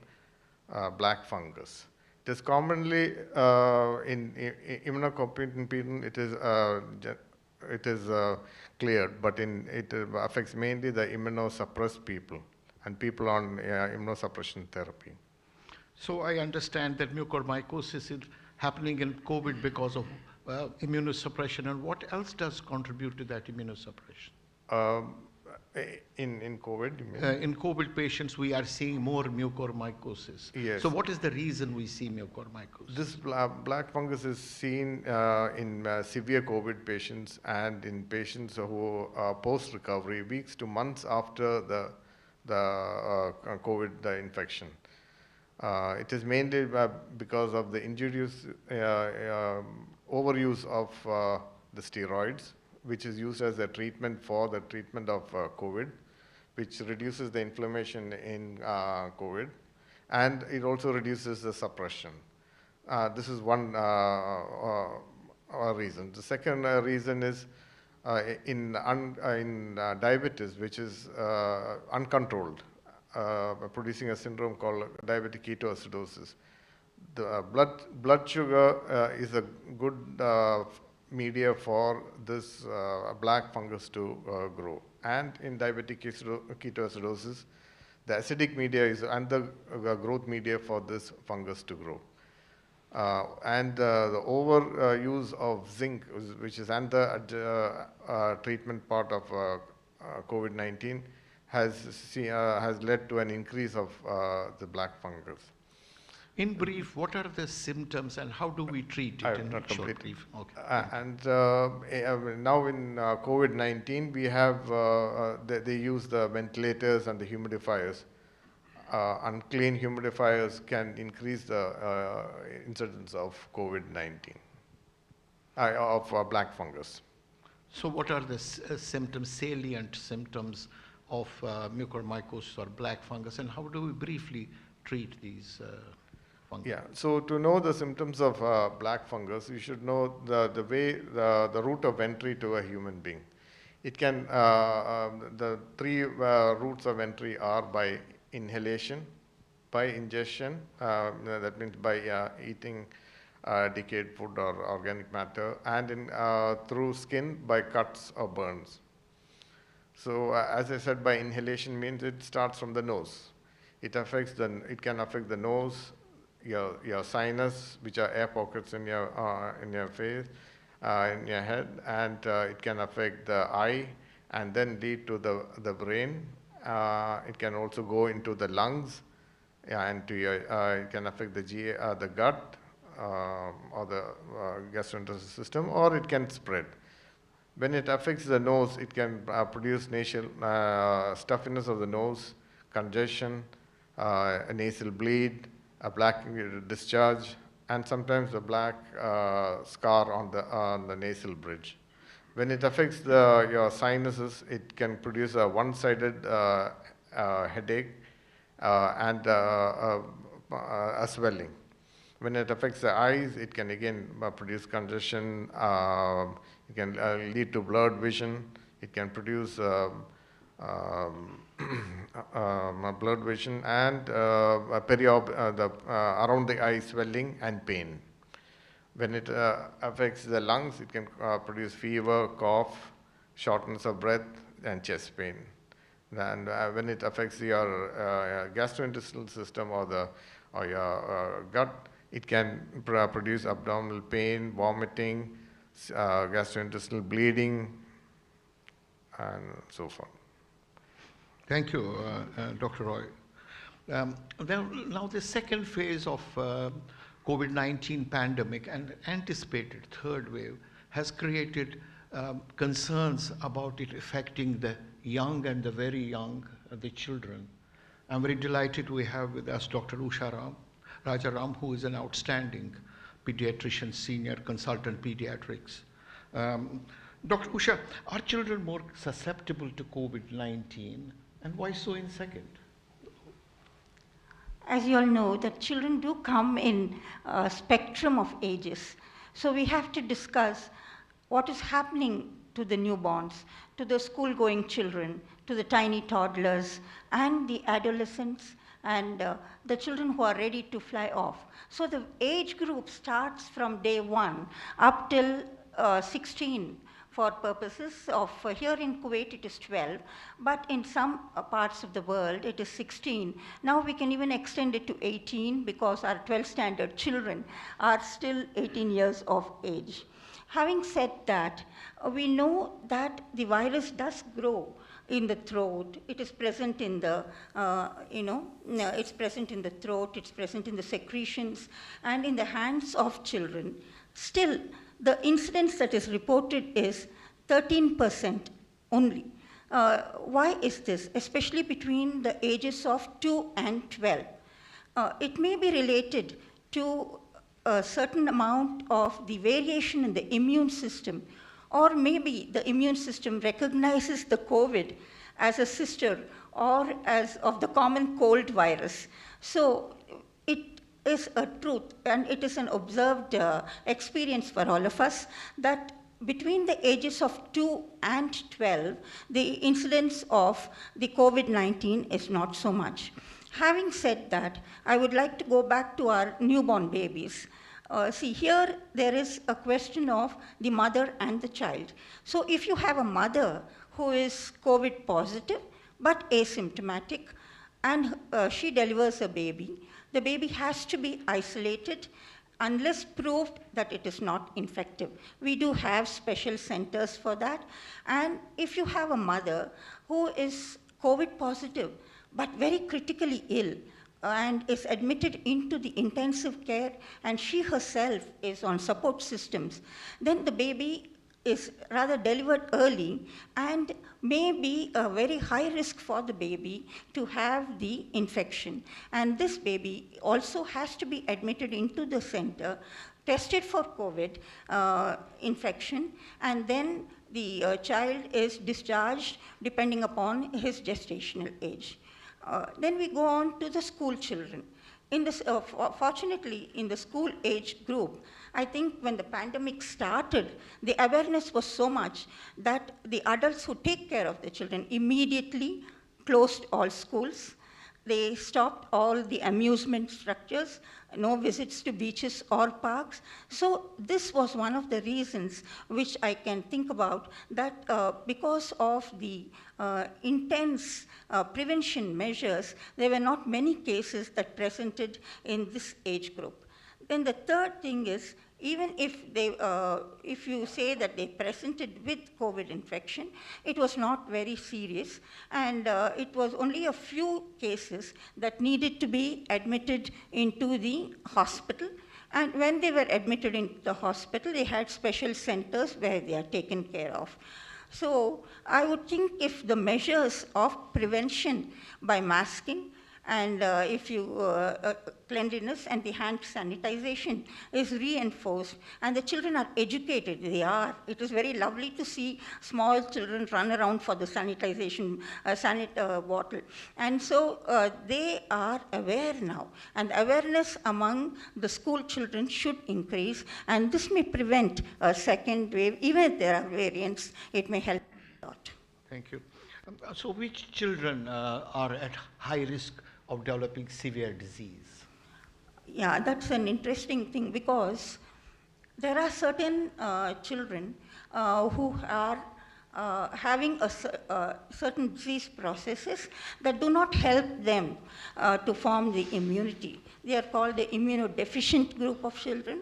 U: black fungus. It is commonly in immunocompetent people. It is cleared, but it affects mainly the immunosuppressed people and people on immunosuppression therapy.
T: So I understand that mucormycosis is happening in COVID because of immunosuppression. And what else does contribute to that immunosuppression?
U: In COVID, you mean?
T: In COVID patients, we are seeing more mucormycosis.
U: Yes.
T: So what is the reason we see mucormycosis?
U: This black fungus is seen in severe COVID patients and in patients who are post-recovery, weeks to months after the COVID infection. It is mainly because of the injurious overuse of the steroids, which is used as a treatment for the treatment of COVID, which reduces the inflammation in COVID, and it also reduces the suppression. This is one reason. The second reason is in diabetes, which is uncontrolled, producing a syndrome called diabetic ketoacidosis. The blood sugar is a good media for this black fungus to grow. And in diabetic ketoacidosis, the acidic media is another growth media for this fungus to grow. And the overuse of zinc, which is another treatment part of COVID-19, has led to an increase of the black fungus.
T: In brief, what are the symptoms and how do we treat it? In
U: not
T: short
U: completely.
T: brief? Okay.
U: And now in COVID-19, we have, they use the ventilators and the humidifiers. Unclean humidifiers can increase the incidence of COVID-19, of black fungus.
T: So what are the symptoms, salient symptoms of mucormycosis or black fungus, and how do we briefly treat these fungi?
U: Yeah, so to know the symptoms of black fungus, you should know the route of entry to a human being. It can, the three routes of entry are by inhalation, by ingestion, that means by eating decayed food or organic matter, and through skin by cuts or burns. So as I said, by inhalation means it starts from the nose. It can affect the nose, your sinus, which are air pockets in your face, in your head, and it can affect the eye and then lead to the brain. It can also go into the lungs, and it can affect the gut or the gastrointestinal system, or it can spread. When it affects the nose, it can produce nasal stuffiness of the nose, congestion, a nasal bleed, a black discharge, and sometimes a black scar on the nasal bridge. When it affects your sinuses, it can produce a one-sided headache and a swelling. When it affects the eyes, it can again produce congestion, it can lead to blurred vision, it can produce blurred vision and around the eye swelling and pain. When it affects the lungs, it can produce fever, cough, shortness of breath, and chest pain. And when it affects your gastrointestinal system or your gut, it can produce abdominal pain, vomiting, gastrointestinal bleeding, and so forth.
T: Thank you, Dr. Roy. Now the second phase of COVID-19 pandemic and anticipated third wave has created concerns about it affecting the young and the very young, the children. I'm very delighted we have with us Dr. Usha Rajaram, who is an outstanding pediatrician, senior consultant pediatrics. Dr. Usha, are children more susceptible to COVID-19, and why so in second?
D: As you all know, that children do come in a spectrum of ages. So we have to discuss what is happening to the newborns, to the school-going children, to the tiny toddlers, and the adolescents, and the children who are ready to fly off. So the age group starts from day 1 up till 16 for purposes of, here in Kuwait it is 12, but in some parts of the world it is 16. Now we can even extend it to 18 because our 12th standard children are still 18 years of age. Having said that, we know that the virus does grow in the throat. It is present in the, it's present in the throat, it's present in the secretions, and in the hands of children. Still, the incidence that is reported is 13% only. Why is this? Especially between the ages of 2 and 12. It may be related to a certain amount of the variation in the immune system, or maybe the immune system recognizes the COVID as a sister or as of the common cold virus. So it is a truth, and it is an observed experience for all of us, that between the ages of 2 and 12, the incidence of the COVID-19 is not so much. Having said that, I would like to go back to our newborn babies. See, here there is a question of the mother and the child. So if you have a mother who is COVID positive but asymptomatic, and she delivers a baby, the baby has to be isolated unless proved that it is not infective. We do have special centers for that. And if you have a mother who is COVID positive but very critically ill, and is admitted into the intensive care, and she herself is on support systems, then the baby is rather delivered early and may be a very high risk for the baby to have the infection. And this baby also has to be admitted into the center, tested for COVID infection, and then the child is discharged depending upon his gestational age. Then we go on to the school children. In this, fortunately, in the school age group, I think when the pandemic started, the awareness was so much that the adults who take care of the children immediately closed all schools. They stopped all the amusement structures, no visits to beaches or parks. So this was one of the reasons which I can think about, that because of the intense prevention measures, there were not many cases that presented in this age group. Then the third thing is, even if you say that they presented with COVID infection, it was not very serious, and it was only a few cases that needed to be admitted into the hospital. And when they were admitted into the hospital, they had special centers where they are taken care of. So I would think if the measures of prevention by masking and cleanliness and the hand sanitization is reinforced, and the children are educated. It is very lovely to see small children run around for the sanitization bottle. And so they are aware now, and awareness among the school children should increase, and this may prevent a second wave. Even if there are variants, it may help a lot.
T: Thank you. So which children are at high risk of developing severe disease?
D: Yeah, that's an interesting thing, because there are certain children who are having certain disease processes that do not help them to form the immunity. They are called the immunodeficient group of children,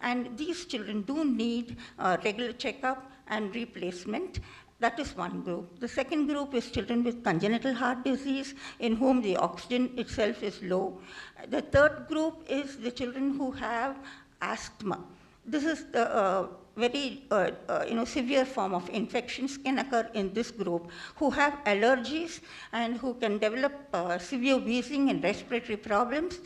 D: and these children do need regular checkup and replacement. That is one group. The second group is children with congenital heart disease, in whom the oxygen itself is low. The third group is the children who have asthma. This is the very severe form of infections can occur in this group, who have allergies and who can develop severe wheezing and respiratory problems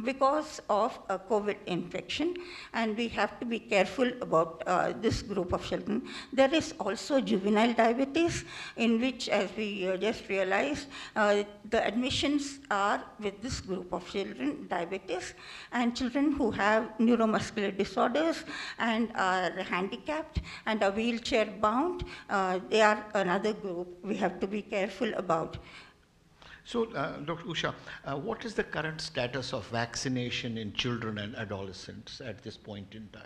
D: because of a COVID infection. And we have to be careful about this group of children. There is also juvenile diabetes, in which, as we just realized, the admissions are with this group of children, diabetes, and children who have neuromuscular disorders and are handicapped and are wheelchair bound. They are another group we have to be careful about.
T: So, Dr. Usha, what is the current status of vaccination in children and adolescents at this point in time?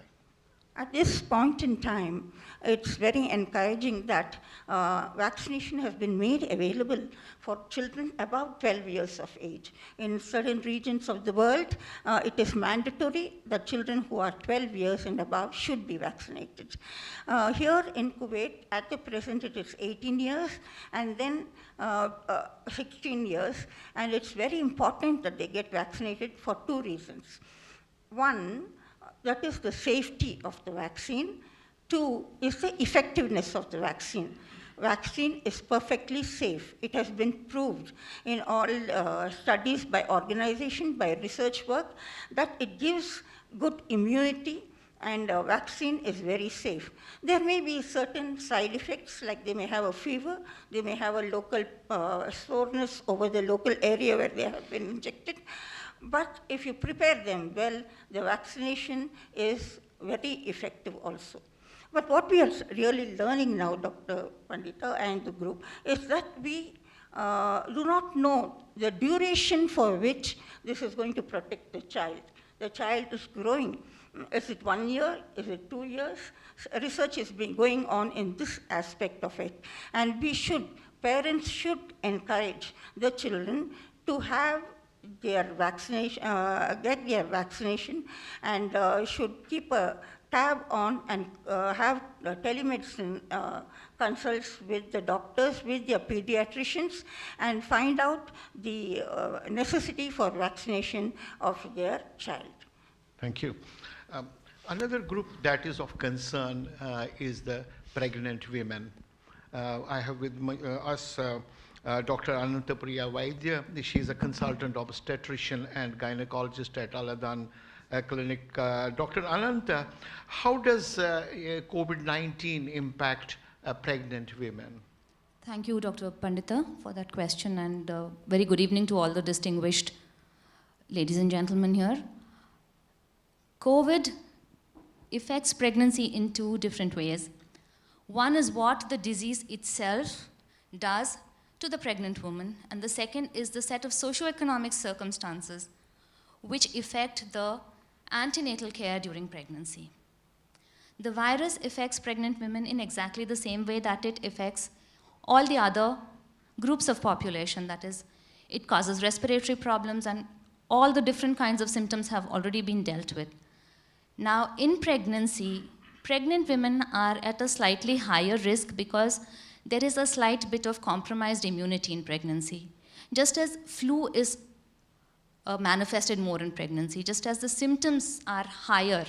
D: At this point in time, it's very encouraging that vaccination has been made available for children above 12 years of age. In certain regions of the world, it is mandatory that children who are 12 years and above should be vaccinated. Here in Kuwait, at the present, it is 18 years and then 16 years, and it's very important that they get vaccinated for two reasons. One, that is the safety of the vaccine. Two is the effectiveness of the vaccine. Vaccine is perfectly safe. It has been proved in all studies by organization, by research work, that it gives good immunity, and vaccine is very safe. There may be certain side effects, like they may have a fever, they may have a local soreness over the local area where they have been injected. But if you prepare them well, the vaccination is very effective also. But what we are really learning now, Dr. Pandita and the group, is that we do not know the duration for which this is going to protect the child. The child is growing. Is it 1 year? Is it 2 years? Research is going on in this aspect of it. And parents should encourage the children to have their vaccination, get their vaccination, and should keep a tab on and have telemedicine consults with the doctors, with their pediatricians, and find out the necessity for vaccination of their child.
T: Thank you. Another group that is of concern is the pregnant women. I have with us Dr. Anantapriya Vaidya. She is a consultant obstetrician and gynecologist at Aladan Clinic. Dr. Ananta, how does COVID-19 impact pregnant women?
B: Thank you, Dr. Pandita, for that question, and very good evening to all the distinguished ladies and gentlemen here. COVID affects pregnancy in two different ways. One is what the disease itself does to the pregnant woman, and the second is the set of socioeconomic circumstances which affect the antenatal care during pregnancy. The virus affects pregnant women in exactly the same way that it affects all the other groups of population. That is, it causes respiratory problems, and all the different kinds of symptoms have already been dealt with. Now, in pregnancy, pregnant women are at a slightly higher risk because there is a slight bit of compromised immunity in pregnancy. Just as flu is manifested more in pregnancy, just as the symptoms are higher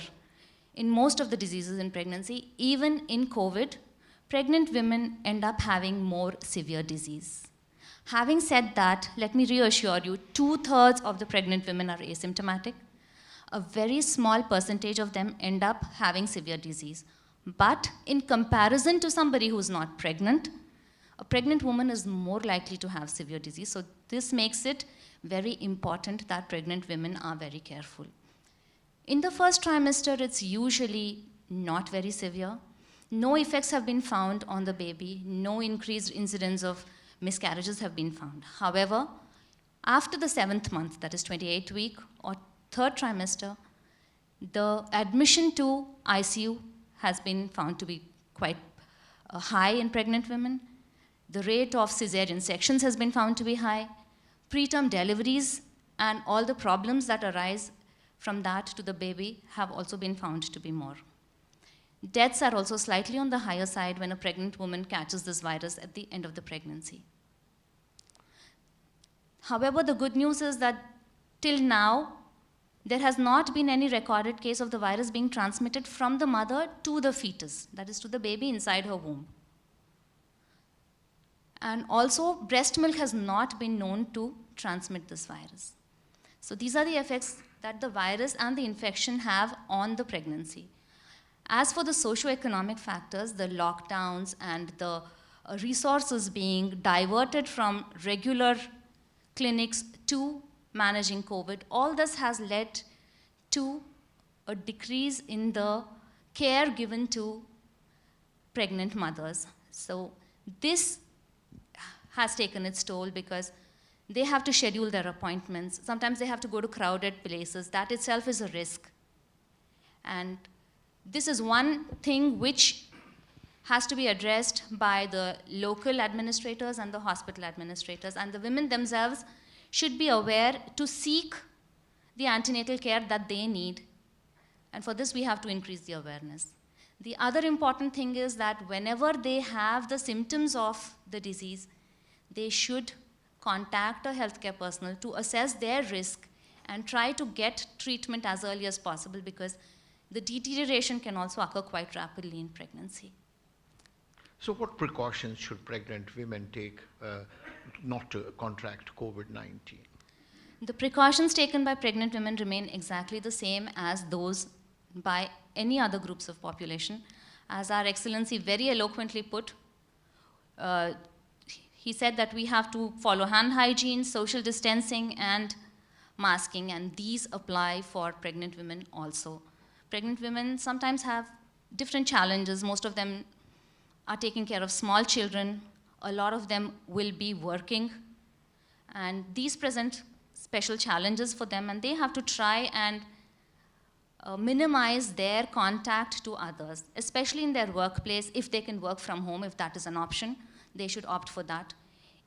B: in most of the diseases in pregnancy, even in COVID, pregnant women end up having more severe disease. Having said that, let me reassure you, 2/3 of the pregnant women are asymptomatic. A very small percentage of them end up having severe disease. But in comparison to somebody who's not pregnant, a pregnant woman is more likely to have severe disease. So this makes it very important that pregnant women are very careful. In the first trimester, it's usually not very severe. No effects have been found on the baby. No increased incidence of miscarriages have been found. However, after the 7th month, that is 28th week or 3rd trimester, the admission to ICU has been found to be quite high in pregnant women. The rate of cesarean sections has been found to be high. Preterm deliveries and all the problems that arise from that to the baby have also been found to be more. Deaths are also slightly on the higher side when a pregnant woman catches this virus at the end of the pregnancy. However, the good news is that till now, there has not been any recorded case of the virus being transmitted from the mother to the fetus, that is to the baby inside her womb. And also, breast milk has not been known to transmit this virus. So these are the effects that the virus and the infection have on the pregnancy. As for the socioeconomic factors, the lockdowns and the resources being diverted from regular clinics to managing COVID, all this has led to a decrease in the care given to pregnant mothers. So this has taken its toll because they have to schedule their appointments. Sometimes they have to go to crowded places. That itself is a risk. And this is one thing which has to be addressed by the local administrators and the hospital administrators. And the women themselves should be aware to seek the antenatal care that they need. And for this, we have to increase the awareness. The other important thing is that whenever they have the symptoms of the disease, they should contact a healthcare personnel to assess their risk and try to get treatment as early as possible, because the deterioration can also occur quite rapidly in pregnancy.
T: So what precautions should pregnant women take not to contract COVID-19?
B: The precautions taken by pregnant women remain exactly the same as those by any other groups of population. As Our Excellency very eloquently put, he said that we have to follow hand hygiene, social distancing, and masking, and these apply for pregnant women also. Pregnant women sometimes have different challenges. Most of them are taking care of small children. A lot of them will be working, and these present special challenges for them, and they have to try and minimize their contact to others, especially in their workplace. If they can work from home, if that is an option, they should opt for that.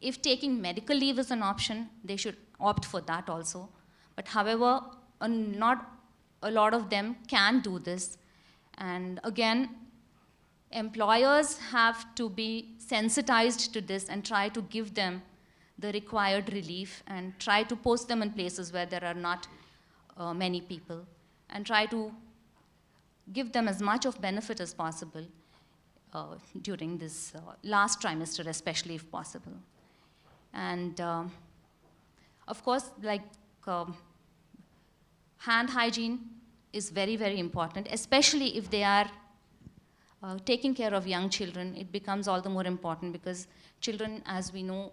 B: If taking medical leave is an option, they should opt for that also. But however, not a lot of them can do this. And again, employers have to be sensitized to this and try to give them the required relief and try to post them in places where there are not many people, and try to give them as much of benefit as possible during this last trimester, especially if possible. And of course, like hand hygiene is very, very important, especially if they are taking care of young children. It becomes all the more important because children, as we know,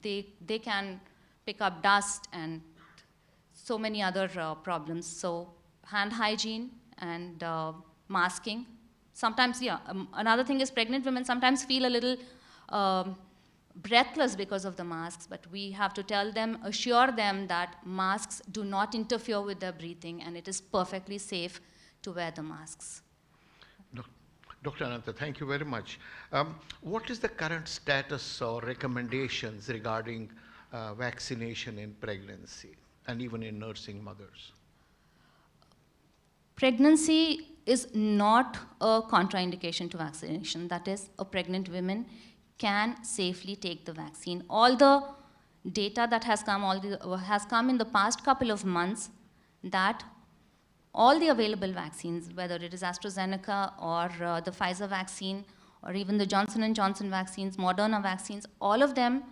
B: they can pick up dust and so many other problems. So hand hygiene and masking. Sometimes, another thing is pregnant women sometimes feel a little breathless because of the masks, but we have to tell them, assure them that masks do not interfere with their breathing and it is perfectly safe to wear the masks.
T: Dr. Ananta, thank you very much. What is the current status or recommendations regarding vaccination in pregnancy and even in nursing mothers?
B: Pregnancy is not a contraindication to vaccination. That is, a pregnant woman can safely take the vaccine. All the data that has come in the past couple of months that all the available vaccines, whether it is AstraZeneca or the Pfizer vaccine, or even the Johnson & Johnson vaccines, Moderna vaccines, all of them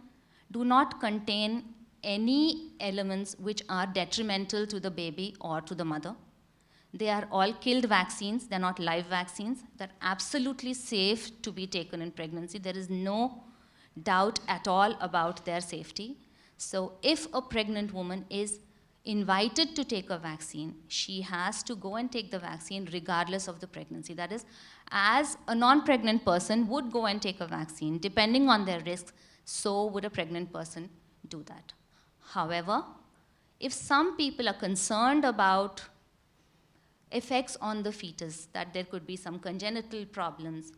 B: do not contain any elements which are detrimental to the baby or to the mother. They are all killed vaccines. They're not live vaccines. They're absolutely safe to be taken in pregnancy. There is no doubt at all about their safety. So if a pregnant woman is invited to take a vaccine, she has to go and take the vaccine regardless of the pregnancy. That is, as a non-pregnant person would go and take a vaccine, depending on their risks, so would a pregnant person do that. However, if some people are concerned about effects on the fetus, that there could be some congenital problems,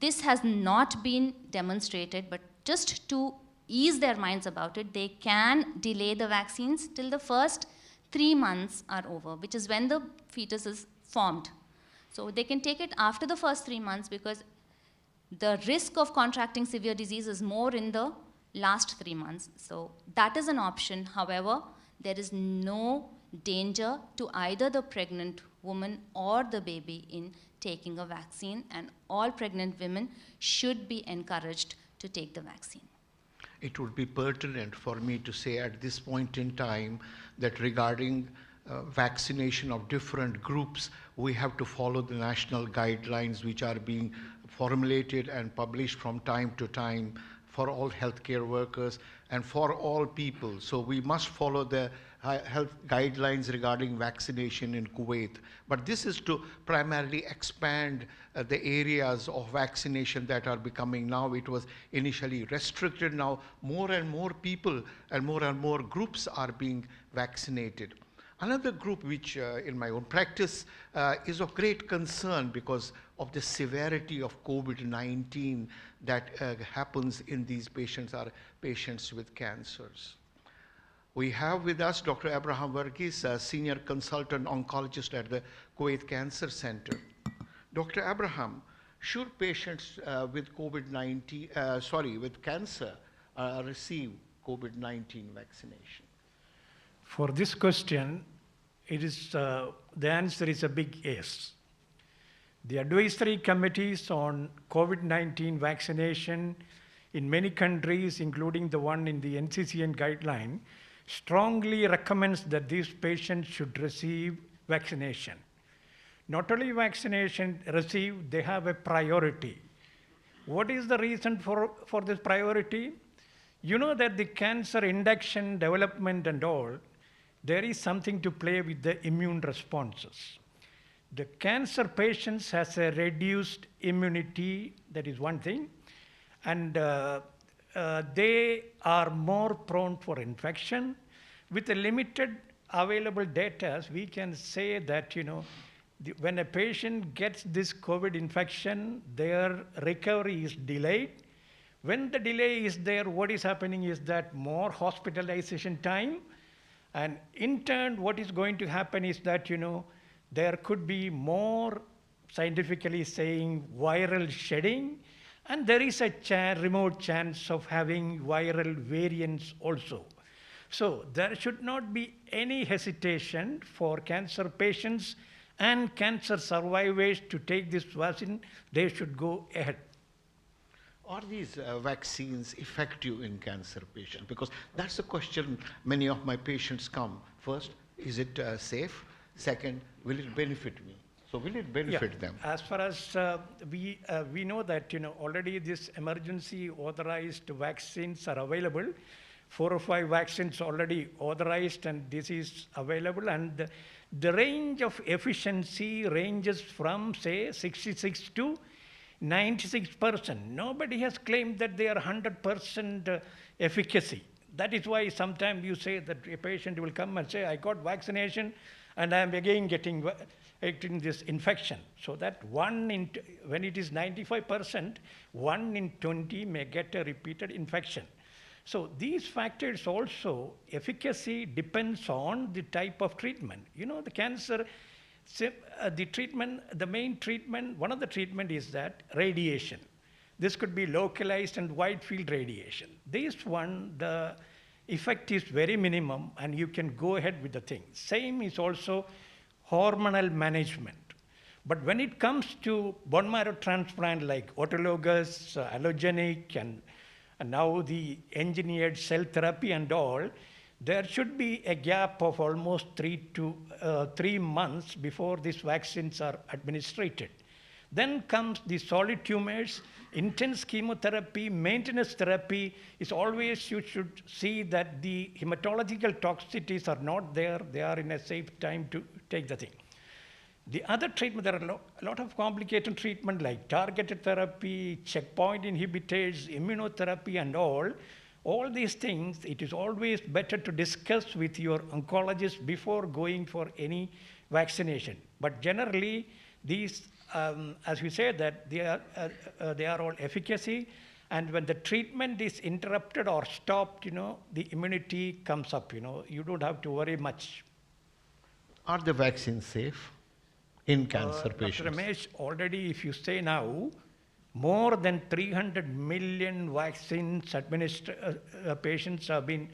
B: this has not been demonstrated, but just to ease their minds about it, they can delay the vaccines till the first 3 months are over, which is when the fetus is formed. So they can take it after the first 3 months because the risk of contracting severe disease is more in the last 3 months. So that is an option. However, there is no danger to either the pregnant woman or the baby in taking a vaccine, and all pregnant women should be encouraged to take the vaccine.
T: It would be pertinent for me to say at this point in time that regarding vaccination of different groups, we have to follow the national guidelines which are being formulated and published from time to time for all healthcare workers and for all people. So we must follow the health guidelines regarding vaccination in Kuwait. But this is to primarily expand the areas of vaccination that are becoming now. It was initially restricted. Now more and more people and more groups are being vaccinated. Another group which in my own practice is of great concern because of the severity of COVID-19 that happens in these patients are patients with cancers. We have with us Dr. Abraham Verghese, a senior consultant oncologist at the Kuwait Cancer Center. Dr. Abraham, should patients with with cancer receive COVID-19 vaccination?
E: For this question, it is the answer is a big yes. The advisory committees on COVID-19 vaccination in many countries, including the one in the NCCN guideline, strongly recommends that these patients should receive vaccination. Not only vaccination received, they have a priority. What is the reason for this priority? You know that the cancer induction, development and all, there is something to play with the immune responses. The cancer patients has a reduced immunity, that is one thing, and they are more prone for infection. With the limited available data, we can say that, when a patient gets this COVID infection, their recovery is delayed. When the delay is there, what is happening is that more hospitalization time, and in turn, what is going to happen is that, there could be more, scientifically saying, viral shedding, and there is a remote chance of having viral variants also. So there should not be any hesitation for cancer patients and cancer survivors to take this vaccine. They should go ahead.
T: Are these vaccines effective in cancer patients? Because that's the question many of my patients come. First, is it safe? Second, will it benefit me? So will it benefit them?
E: As far as we know that already this emergency authorized vaccines are available. 4 or 5 vaccines already authorized, and this is available. And the range of efficiency ranges from, say, 66 to 96%. Nobody has claimed that they are 100% efficacy. That is why sometimes you say that a patient will come and say, I got vaccination and I am again getting this infection. So that when it is 95%, 1 in 20 may get a repeated infection. So these factors also, efficacy depends on the type of treatment. You know, the cancer, the treatment, the main treatment, one of the treatment is that radiation. This could be localized and wide field radiation. This one, the effect is very minimum and you can go ahead with the thing. Same is also hormonal management. But when it comes to bone marrow transplant like autologous, allogenic, and now the engineered cell therapy and all, there should be a gap of almost 3 months before these vaccines are administered. Then comes the solid tumors, intense chemotherapy, maintenance therapy is always, you should see that the hematological toxicities are not there, they are in a safe time to take the thing. The other treatment, there are a lot of complicated treatment like targeted therapy, checkpoint inhibitors, immunotherapy and all these things, it is always better to discuss with your oncologist before going for any vaccination. But generally, these, as we say that they are all efficacy, and when the treatment is interrupted or stopped, you know, the immunity comes up, you know, you don't have to worry much.
T: Are the vaccines safe in cancer patients?
E: Dr. Ramesh, already if you say now, more than 300 million vaccines patients have been,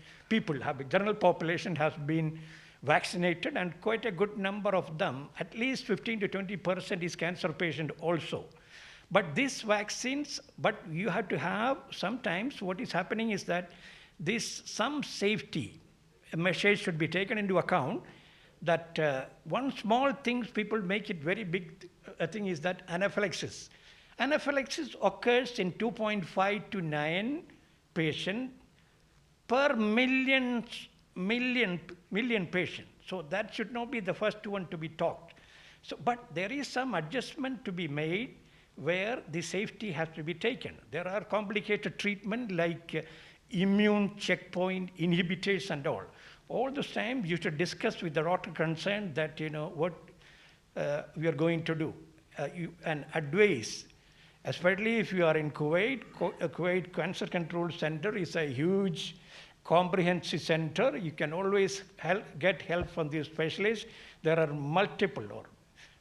E: general population has been vaccinated, and quite a good number of them, at least 15 to 20% is cancer patient also. But these vaccines, but you have to have, sometimes what is happening is that some safety measures should be taken into account, that one small thing people make it very big thing is that anaphylaxis. Anaphylaxis occurs in 2.5 to 9 patients per million patients. So that should not be the first one to be talked. So, but there is some adjustment to be made where the safety has to be taken. There are complicated treatment like immune checkpoint inhibitors and all. All the time you should discuss with the doctor concerned that, you know, what we are going to do and advise. Especially if you are in Kuwait, Kuwait Cancer Control Center is a huge comprehensive center. You can always get help from the specialists. There are multiple or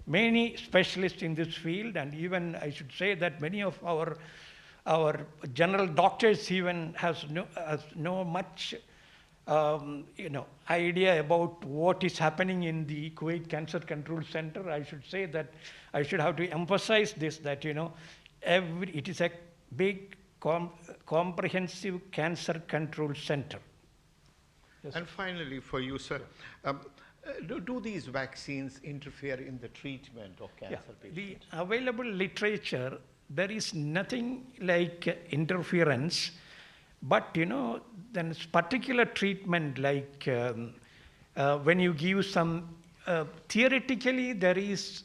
E: many specialists in this field, and even I should say that many of our general doctors even has no much idea about what is happening in the Kuwait Cancer Control Center. I should say that I should have to emphasize this, that, you know, it is a big comprehensive cancer control center. Yes.
T: And finally, for you, sir, do these vaccines interfere in the treatment of cancer patients?
E: The available literature, there is nothing like interference, but, you know, then particular treatment like when you give some, theoretically there is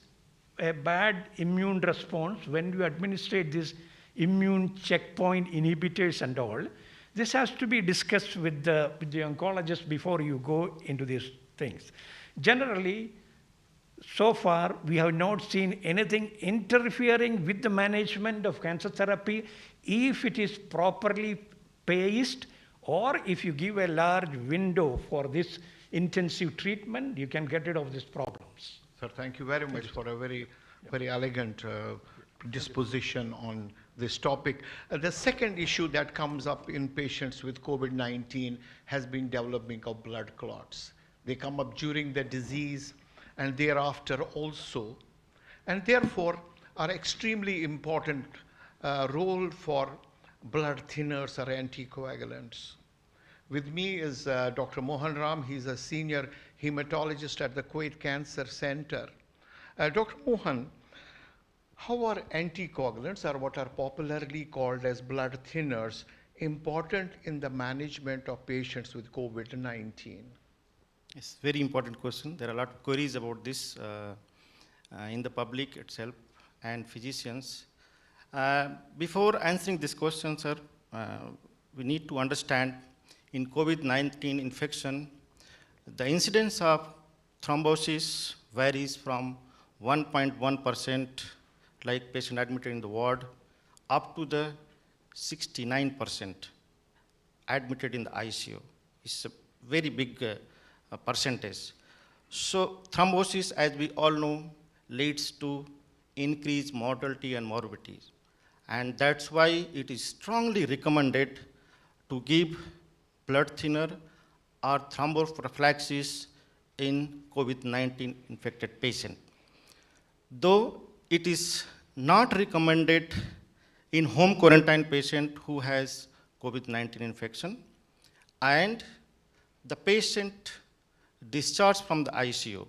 E: a bad immune response when you administrate this immune checkpoint inhibitors and all. This has to be discussed with the oncologist before you go into these things. Generally, so far, we have not seen anything interfering with the management of cancer therapy if it is properly paced, or if you give a large window for this intensive treatment, you can get rid of these problems.
T: Sir, thank you very much for a very elegant disposition on this topic. The second issue that comes up in patients with COVID-19 has been development of blood clots. They come up during the disease and thereafter also, and therefore are extremely important role for blood thinners or anticoagulants. With me is Dr. Mohan Ram. He's a senior hematologist at the Kuwait Cancer Center. Dr. Mohan, how are anticoagulants, or what are popularly called as blood thinners, important in the management of patients with COVID-19?
F: It's a very important question. There are a lot of queries about this in the public itself and physicians. Before answering this question, sir, we need to understand in COVID-19 infection, the incidence of thrombosis varies from 1.1%, like patient admitted in the ward, up to the 69% admitted in the ICU. It's a very big percentage. So thrombosis, as we all know, leads to increased mortality and morbidity. And that's why it is strongly recommended to give blood thinner or thromboprophylaxis in COVID-19 infected patient. Though it is not recommended in home quarantine patient who has COVID-19 infection and the patient discharged from the ICU.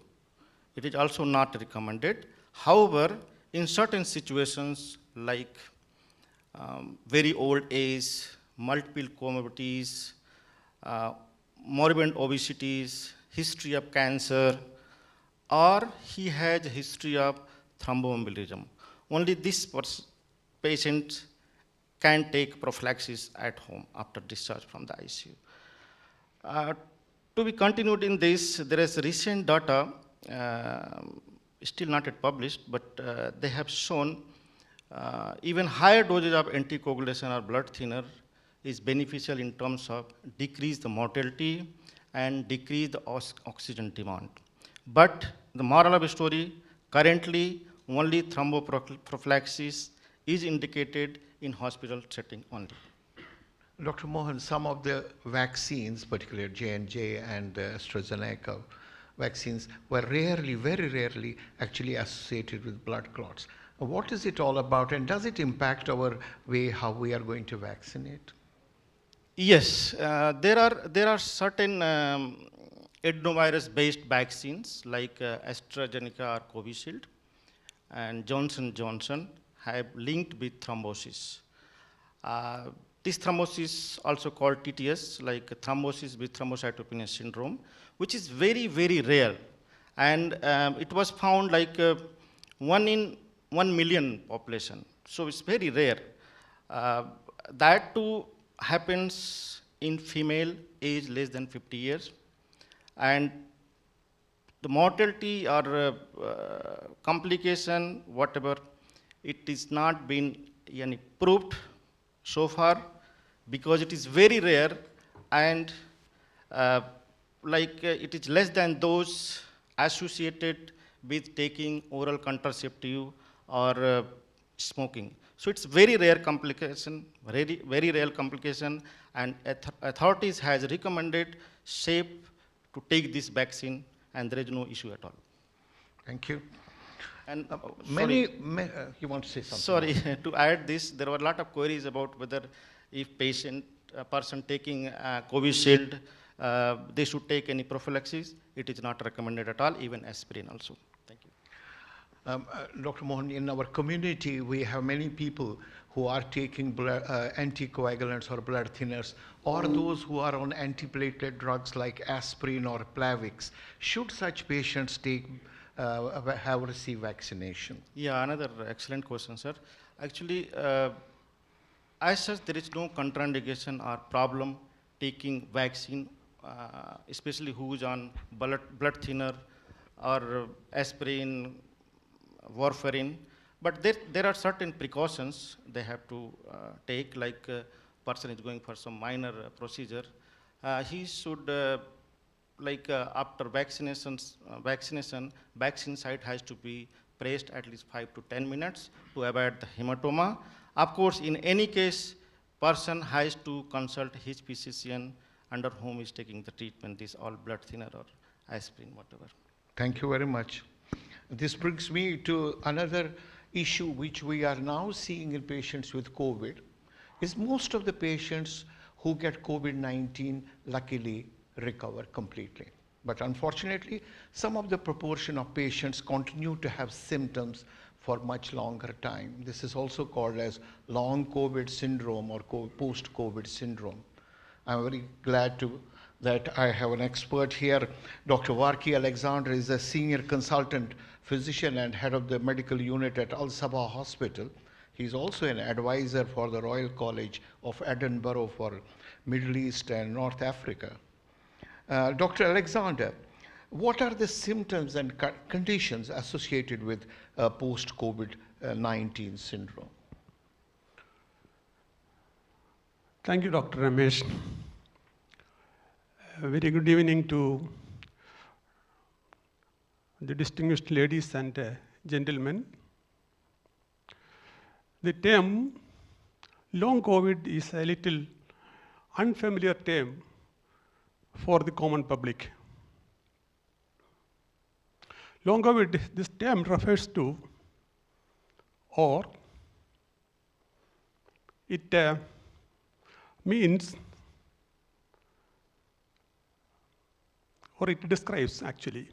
F: It is also not recommended. However, in certain situations like very old age, multiple comorbidities, morbid obesities, history of cancer, or he has a history of thromboembolism. Only this patient can take prophylaxis at home after discharge from the ICU. To be continued in this, there is recent data, still not yet published, but they have shown even higher doses of anticoagulation or blood thinner is beneficial in terms of decrease the mortality and decrease the oxygen demand. But the moral of the story, currently only thromboprophylaxis is indicated in hospital setting only.
T: Dr. Mohan, some of the vaccines, particularly J&J and AstraZeneca vaccines, were rarely, very rarely actually associated with blood clots. What is it all about, and does it impact our way how we are going to vaccinate?
F: Yes, there are certain adenovirus-based vaccines like AstraZeneca or Covishield and Johnson & Johnson have linked with thrombosis. This thrombosis, also called TTS, like thrombosis with thrombocytopenia syndrome, which is very, very rare. And it was found like 1 in 1 million population. So it's very rare. That too happens in female age less than 50 years. And the mortality or complication, whatever, it is not been proved so far because it is very rare and it is less than those associated with taking oral contraceptive or smoking. So it's very rare complication, very rare complication, and authorities has recommended safe to take this vaccine, and there is no issue at all.
T: Thank you.
F: And
T: you want to say something?
F: Sorry, to add this, there were a lot of queries about whether if a person taking Covishield, they should take any prophylaxis. It is not recommended at all, even aspirin also. Thank you.
T: Dr. Mohan, in our community, we have many people who are taking anticoagulants or blood thinners, or those who are on antiplatelet drugs like aspirin or Plavix. Should such patients have received vaccination?
F: Yeah, another excellent question, sir. Actually, as such, there is no contraindication or problem taking vaccine, especially who is on blood thinner or aspirin, warfarin. But there are certain precautions they have to take, like person is going for some minor procedure. He should, after vaccination, vaccine site has to be pressed at least 5 to 10 minutes to avoid the hematoma. Of course, in any case, person has to consult his physician under whom is taking the treatment, this all blood thinner or aspirin, whatever.
T: Thank you very much. This brings me to another issue which we are now seeing in patients with COVID, is most of the patients who get COVID-19 luckily recover completely. But unfortunately, some of the proportion of patients continue to have symptoms for much longer time. This is also called as long COVID syndrome or post-COVID syndrome. I'm very glad to that I have an expert here. Dr. Varki Alexander is a senior consultant physician and head of the medical unit at Al Sabah Hospital. He's also an advisor for the Royal College of Edinburgh for Middle East and North Africa. Dr. Alexander, what are the symptoms and conditions associated with post-COVID-19 syndrome?
G: Thank you, Dr. Ramesh. A very good evening to the distinguished ladies and gentlemen. The term long COVID is a little unfamiliar term for the common public. Long COVID, this term refers to, or it means, or it describes actually,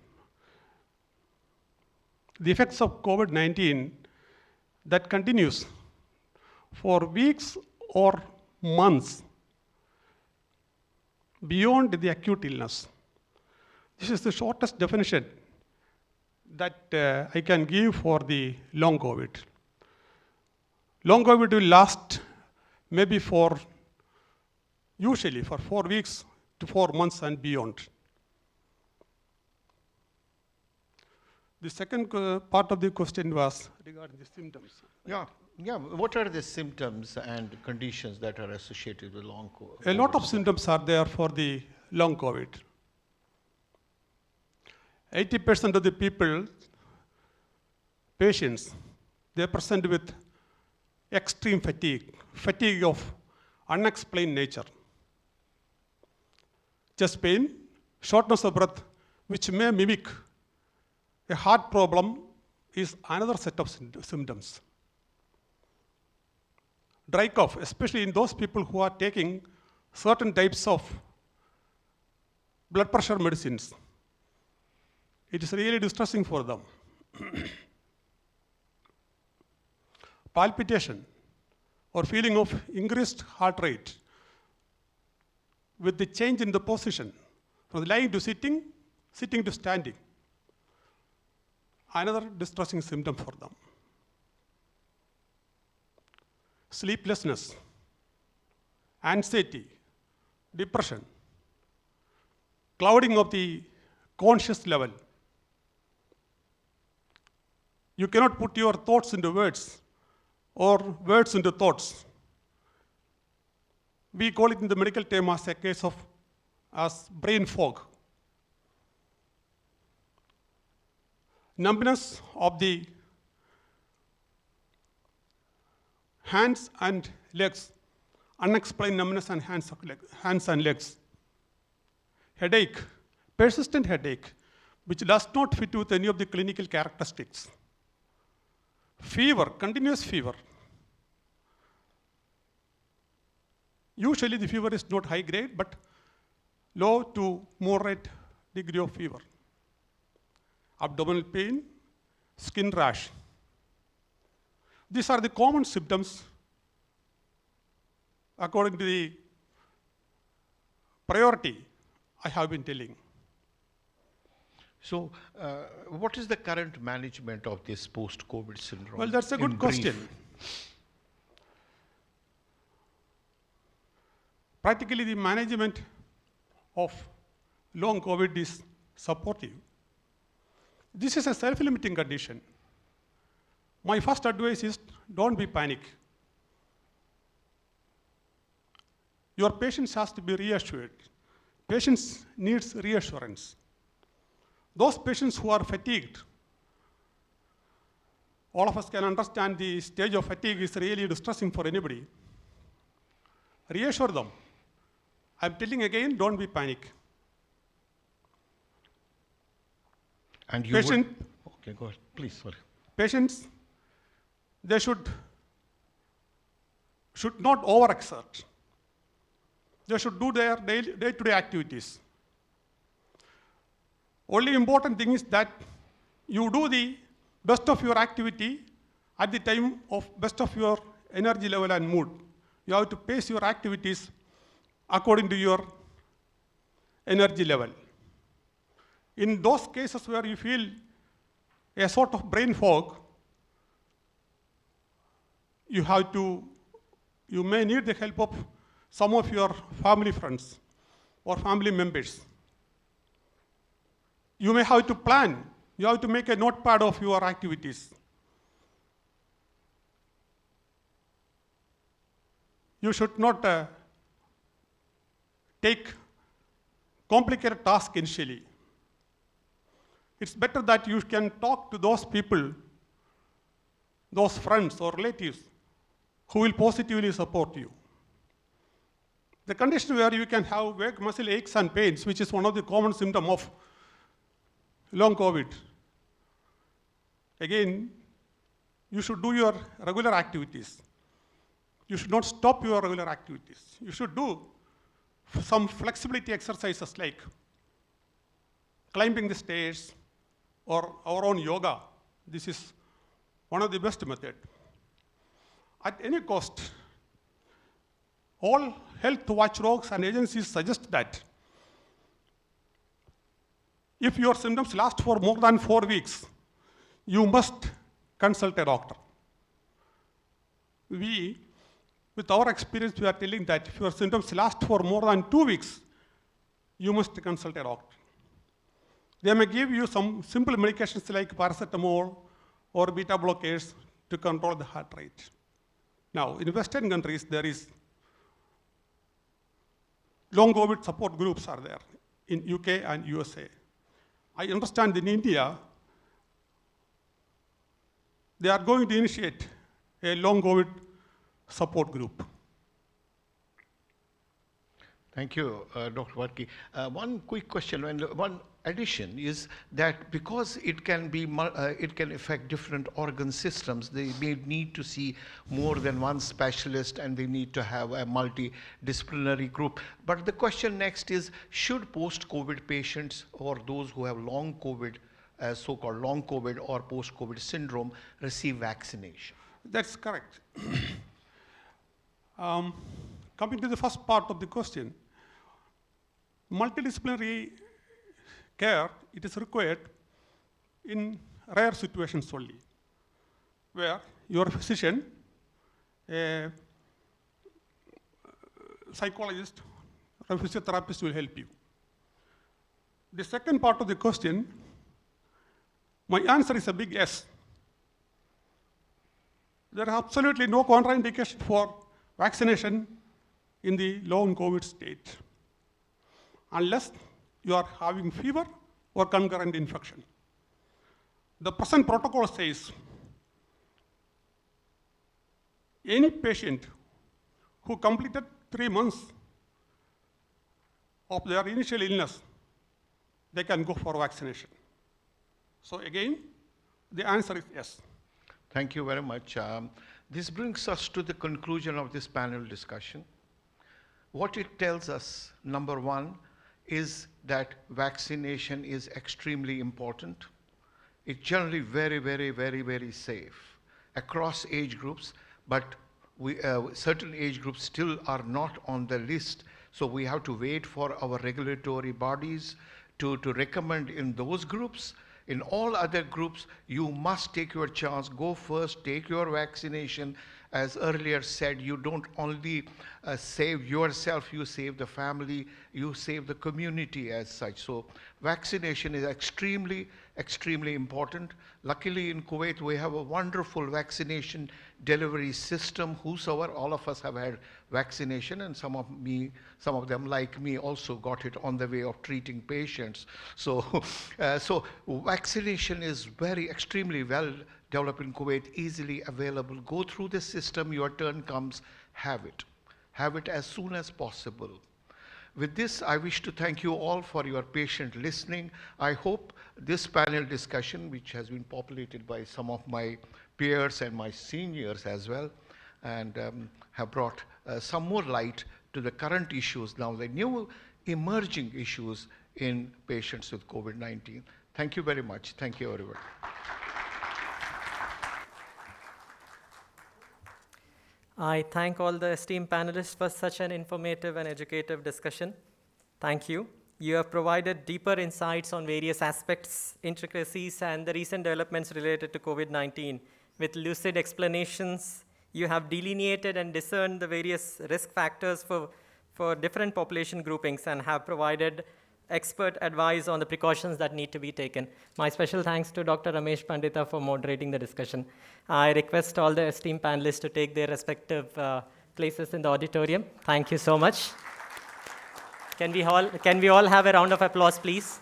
G: the effects of COVID-19 that continues for weeks or months beyond the acute illness. This is the shortest definition that I can give for the long COVID. Long COVID will last maybe usually for 4 weeks to 4 months and beyond. The second part of the question was regarding the symptoms.
T: Yeah. What are the symptoms and conditions that are associated with long COVID?
G: A lot of symptoms are there for the long COVID. 80% of the patients, they present with extreme fatigue of unexplained nature. Chest pain, shortness of breath, which may mimic a heart problem, is another set of symptoms. Dry cough, especially in those people who are taking certain types of blood pressure medicines. It is really distressing for them. Palpitation or feeling of increased heart rate with the change in the position from lying to sitting, sitting to standing. Another distressing symptom for them. Sleeplessness, anxiety, depression, clouding of the conscious level. You cannot put your thoughts into words or words into thoughts. We call it in the medical term as a case of brain fog. Numbness of the hands and legs, unexplained numbness on hands and legs. Headache, persistent headache, which does not fit with any of the clinical characteristics. Fever, continuous fever. Usually the fever is not high grade, but low to moderate degree of fever. Abdominal pain, skin rash. These are the common symptoms according to the priority I have been telling.
T: So, what is the current management of this post-COVID syndrome?
G: Well, that's a good question. Practically, the management of long COVID is supportive. This is a self-limiting condition. My first advice is don't be panic. Your patients has to be reassured. Patients needs reassurance. Those patients who are fatigued, all of us can understand the stage of fatigue is really distressing for anybody. Reassure them. I'm telling again, don't be panic.
T: And you
G: okay,
T: go ahead, please, sorry.
G: Patients, they should not overexert. They should do their day-to-day activities. Only important thing is that you do the best of your activity at the time of best of your energy level and mood. You have to pace your activities according to your energy level. In those cases where you feel a sort of brain fog, you may need the help of some of your family friends or family members. You may have to plan. You have to make a notepad of your activities. You should not take complicated tasks initially. It's better that you can talk to those people, those friends or relatives who will positively support you. The condition where you can have vague muscle aches and pains, which is one of the common symptoms of long COVID. Again, you should do your regular activities. You should not stop your regular activities. You should do some flexibility exercises like climbing the stairs or our own yoga. This is one of the best methods. At any cost, all health watchdogs and agencies suggest that if your symptoms last for more than 4 weeks, you must consult a doctor. With our experience, we are telling that if your symptoms last for more than 2 weeks, you must consult a doctor. They may give you some simple medications like paracetamol or beta blockers to control the heart rate. Now, in Western countries, there is long COVID support groups are there in UK and USA. I understand in India, they are going to initiate a long COVID support group.
T: Thank you, Dr. Varki. One quick question and one addition is that because it can affect different organ systems, they may need to see more than one specialist and they need to have a multidisciplinary group. But the question next is, should post-COVID patients or those who have long COVID, so-called long COVID or post-COVID syndrome, receive vaccination?
G: That's correct. Coming to the first part of the question, multidisciplinary care, it is required in rare situations only, where your physician, a psychologist, or a physiotherapist will help you. The second part of the question, my answer is a big yes. There is absolutely no contraindication for vaccination in the long COVID state, unless you are having fever or concurrent infection. The present protocol says any patient who completed 3 months of their initial illness, they can go for vaccination. So again, the answer is yes.
T: Thank you very much. This brings us to the conclusion of this panel discussion. What it tells us, number one, is that vaccination is extremely important. It's generally very, very, very, very safe across age groups, but certain age groups still are not on the list. So we have to wait for our regulatory bodies to recommend in those groups. In all other groups, you must take your chance, go first, take your vaccination. As earlier said, you don't only save yourself, you save the family, you save the community as such. So vaccination is extremely, extremely important. Luckily in Kuwait, we have a wonderful vaccination delivery system. Whosoever, all of us have had vaccination, and some of them like me also got it on the way of treating patients. So, so vaccination is extremely well developed in Kuwait, easily available. Go through the system, your turn comes, have it. Have it as soon as possible. With this, I wish to thank you all for your patient listening. I hope this panel discussion, which has been populated by some of my peers and my seniors as well, and have brought some more light to the current issues now, the new emerging issues in patients with COVID-19. Thank you very much. Thank you, everyone.
A: I thank all the esteemed panelists for such an informative and educative discussion. Thank you. You have provided deeper insights on various aspects, intricacies, and the recent developments related to COVID-19. With lucid explanations, you have delineated and discerned the various risk factors for different population groupings and have provided expert advice on the precautions that need to be taken. My special thanks to Dr. Ramesh Pandita for moderating the discussion. I request all the esteemed panelists to take their respective places in the auditorium. Thank you so much. Can we all have a round of applause, please?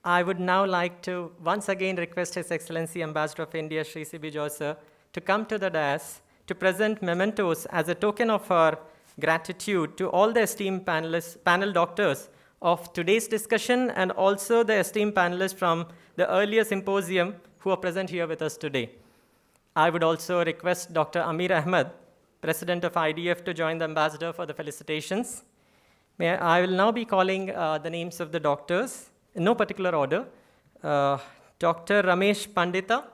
A: I would now like to once again request His Excellency Ambassador of India, Shri C.B. George sir, to come to the dais to present mementos as a token of our gratitude to all the esteemed panel doctors of today's discussion and also the esteemed panelists from the earlier symposium who are present here with us today. I would also request Dr. Amir Ahmed, President of IDF, to join the Ambassador for the felicitations. I will now be calling the names of the doctors in no particular order. Dr. Ramesh Pandita,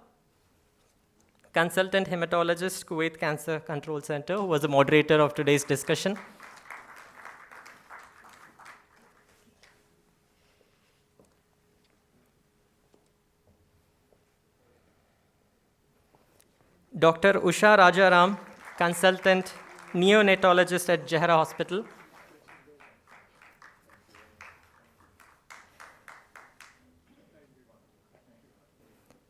A: Consultant Hematologist, Kuwait Cancer Control Center, who was the moderator of today's discussion. Dr. Usha Rajaram, Consultant Neonatologist at Jehra Hospital.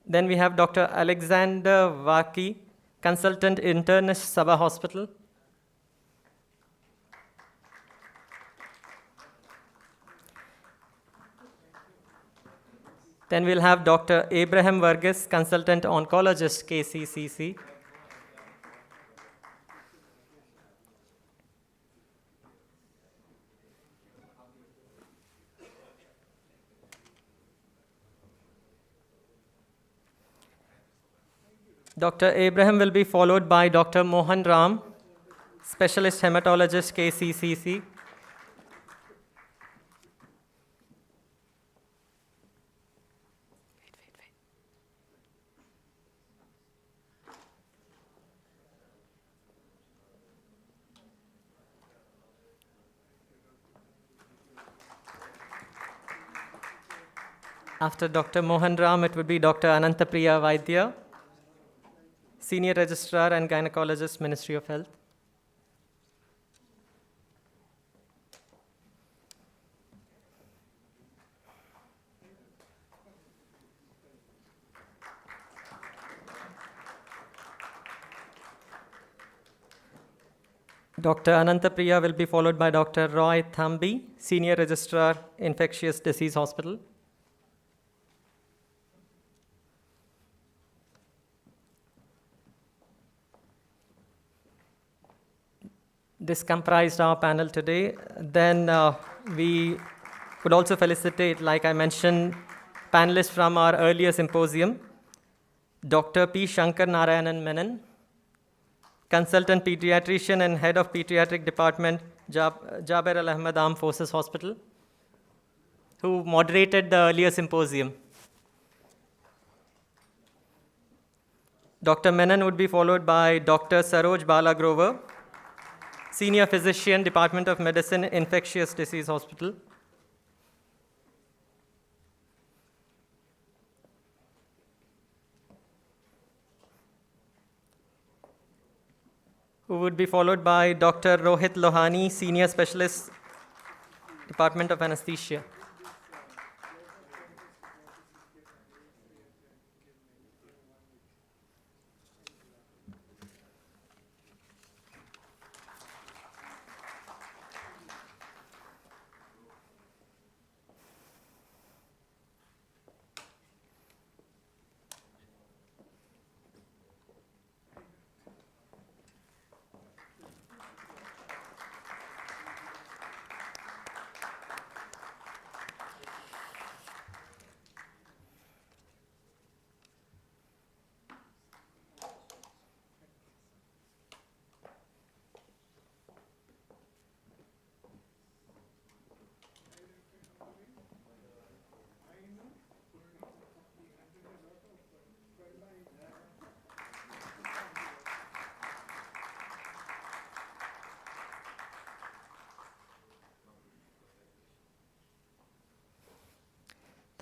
A: Then we have Dr. Alexander Vaki, Consultant Internist, Sabah Hospital. Then we'll have Dr. Abraham Vargas, Consultant Oncologist, KCCC. Dr. Abraham will be followed by Dr. Mohan Ram, Specialist Hematologist, KCCC. After Dr. Mohan Ram, it would be Dr. Anantapriya Vaidya, Senior Registrar and Gynecologist, Ministry of Health. Dr. Anantapriya will be followed by Dr. Roy Thambi, Senior Registrar, Infectious Disease Hospital. This comprised our panel today. Then we would also felicitate, like I mentioned, panelists from our earlier symposium, Dr. P. Shankar Narayanan Menon, Consultant Pediatrician and Head of Pediatric Department, Jaber Al Ahmed Armed Forces Hospital, who moderated the earlier symposium. Dr. Menon would be followed by Dr. Saroj Bala Grover, Senior Physician, Department of Medicine, Infectious Disease Hospital. Who would be followed by Dr. Rohit Lohani, Senior Specialist, Department of Anesthesia.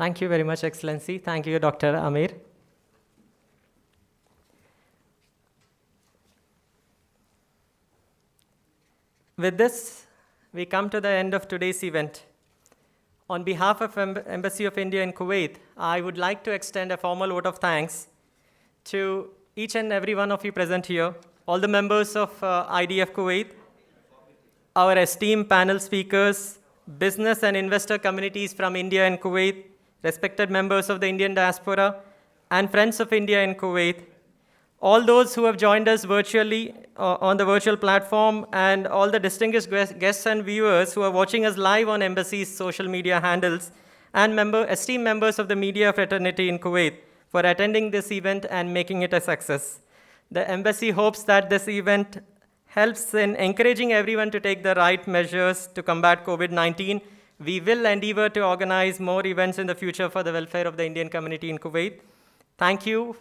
A: Thank you very much, Excellency. Thank you, Dr. Amir. With this, we come to the end of today's event. On behalf of Embassy of India in Kuwait, I would like to extend a formal vote of thanks to each and every one of you present here, all the members of IDF Kuwait, our esteemed panel speakers, business and investor communities from India and Kuwait, respected members of the Indian diaspora, and friends of India in Kuwait, all those who have joined us virtually on the virtual platform, and all the distinguished guests and viewers who are watching us live on Embassy's social media handles, and esteemed members of the media fraternity in Kuwait for attending this event and making it a success. The Embassy hopes that this event helps in encouraging everyone to take the right measures to combat COVID-19. We will endeavor to organize more events in the future for the welfare of the Indian community in Kuwait. Thank you.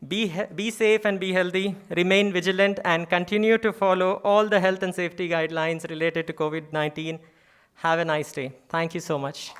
A: Be safe and be healthy, remain vigilant, and continue to follow all the health and safety guidelines related to COVID-19. Have a nice day. Thank you so much.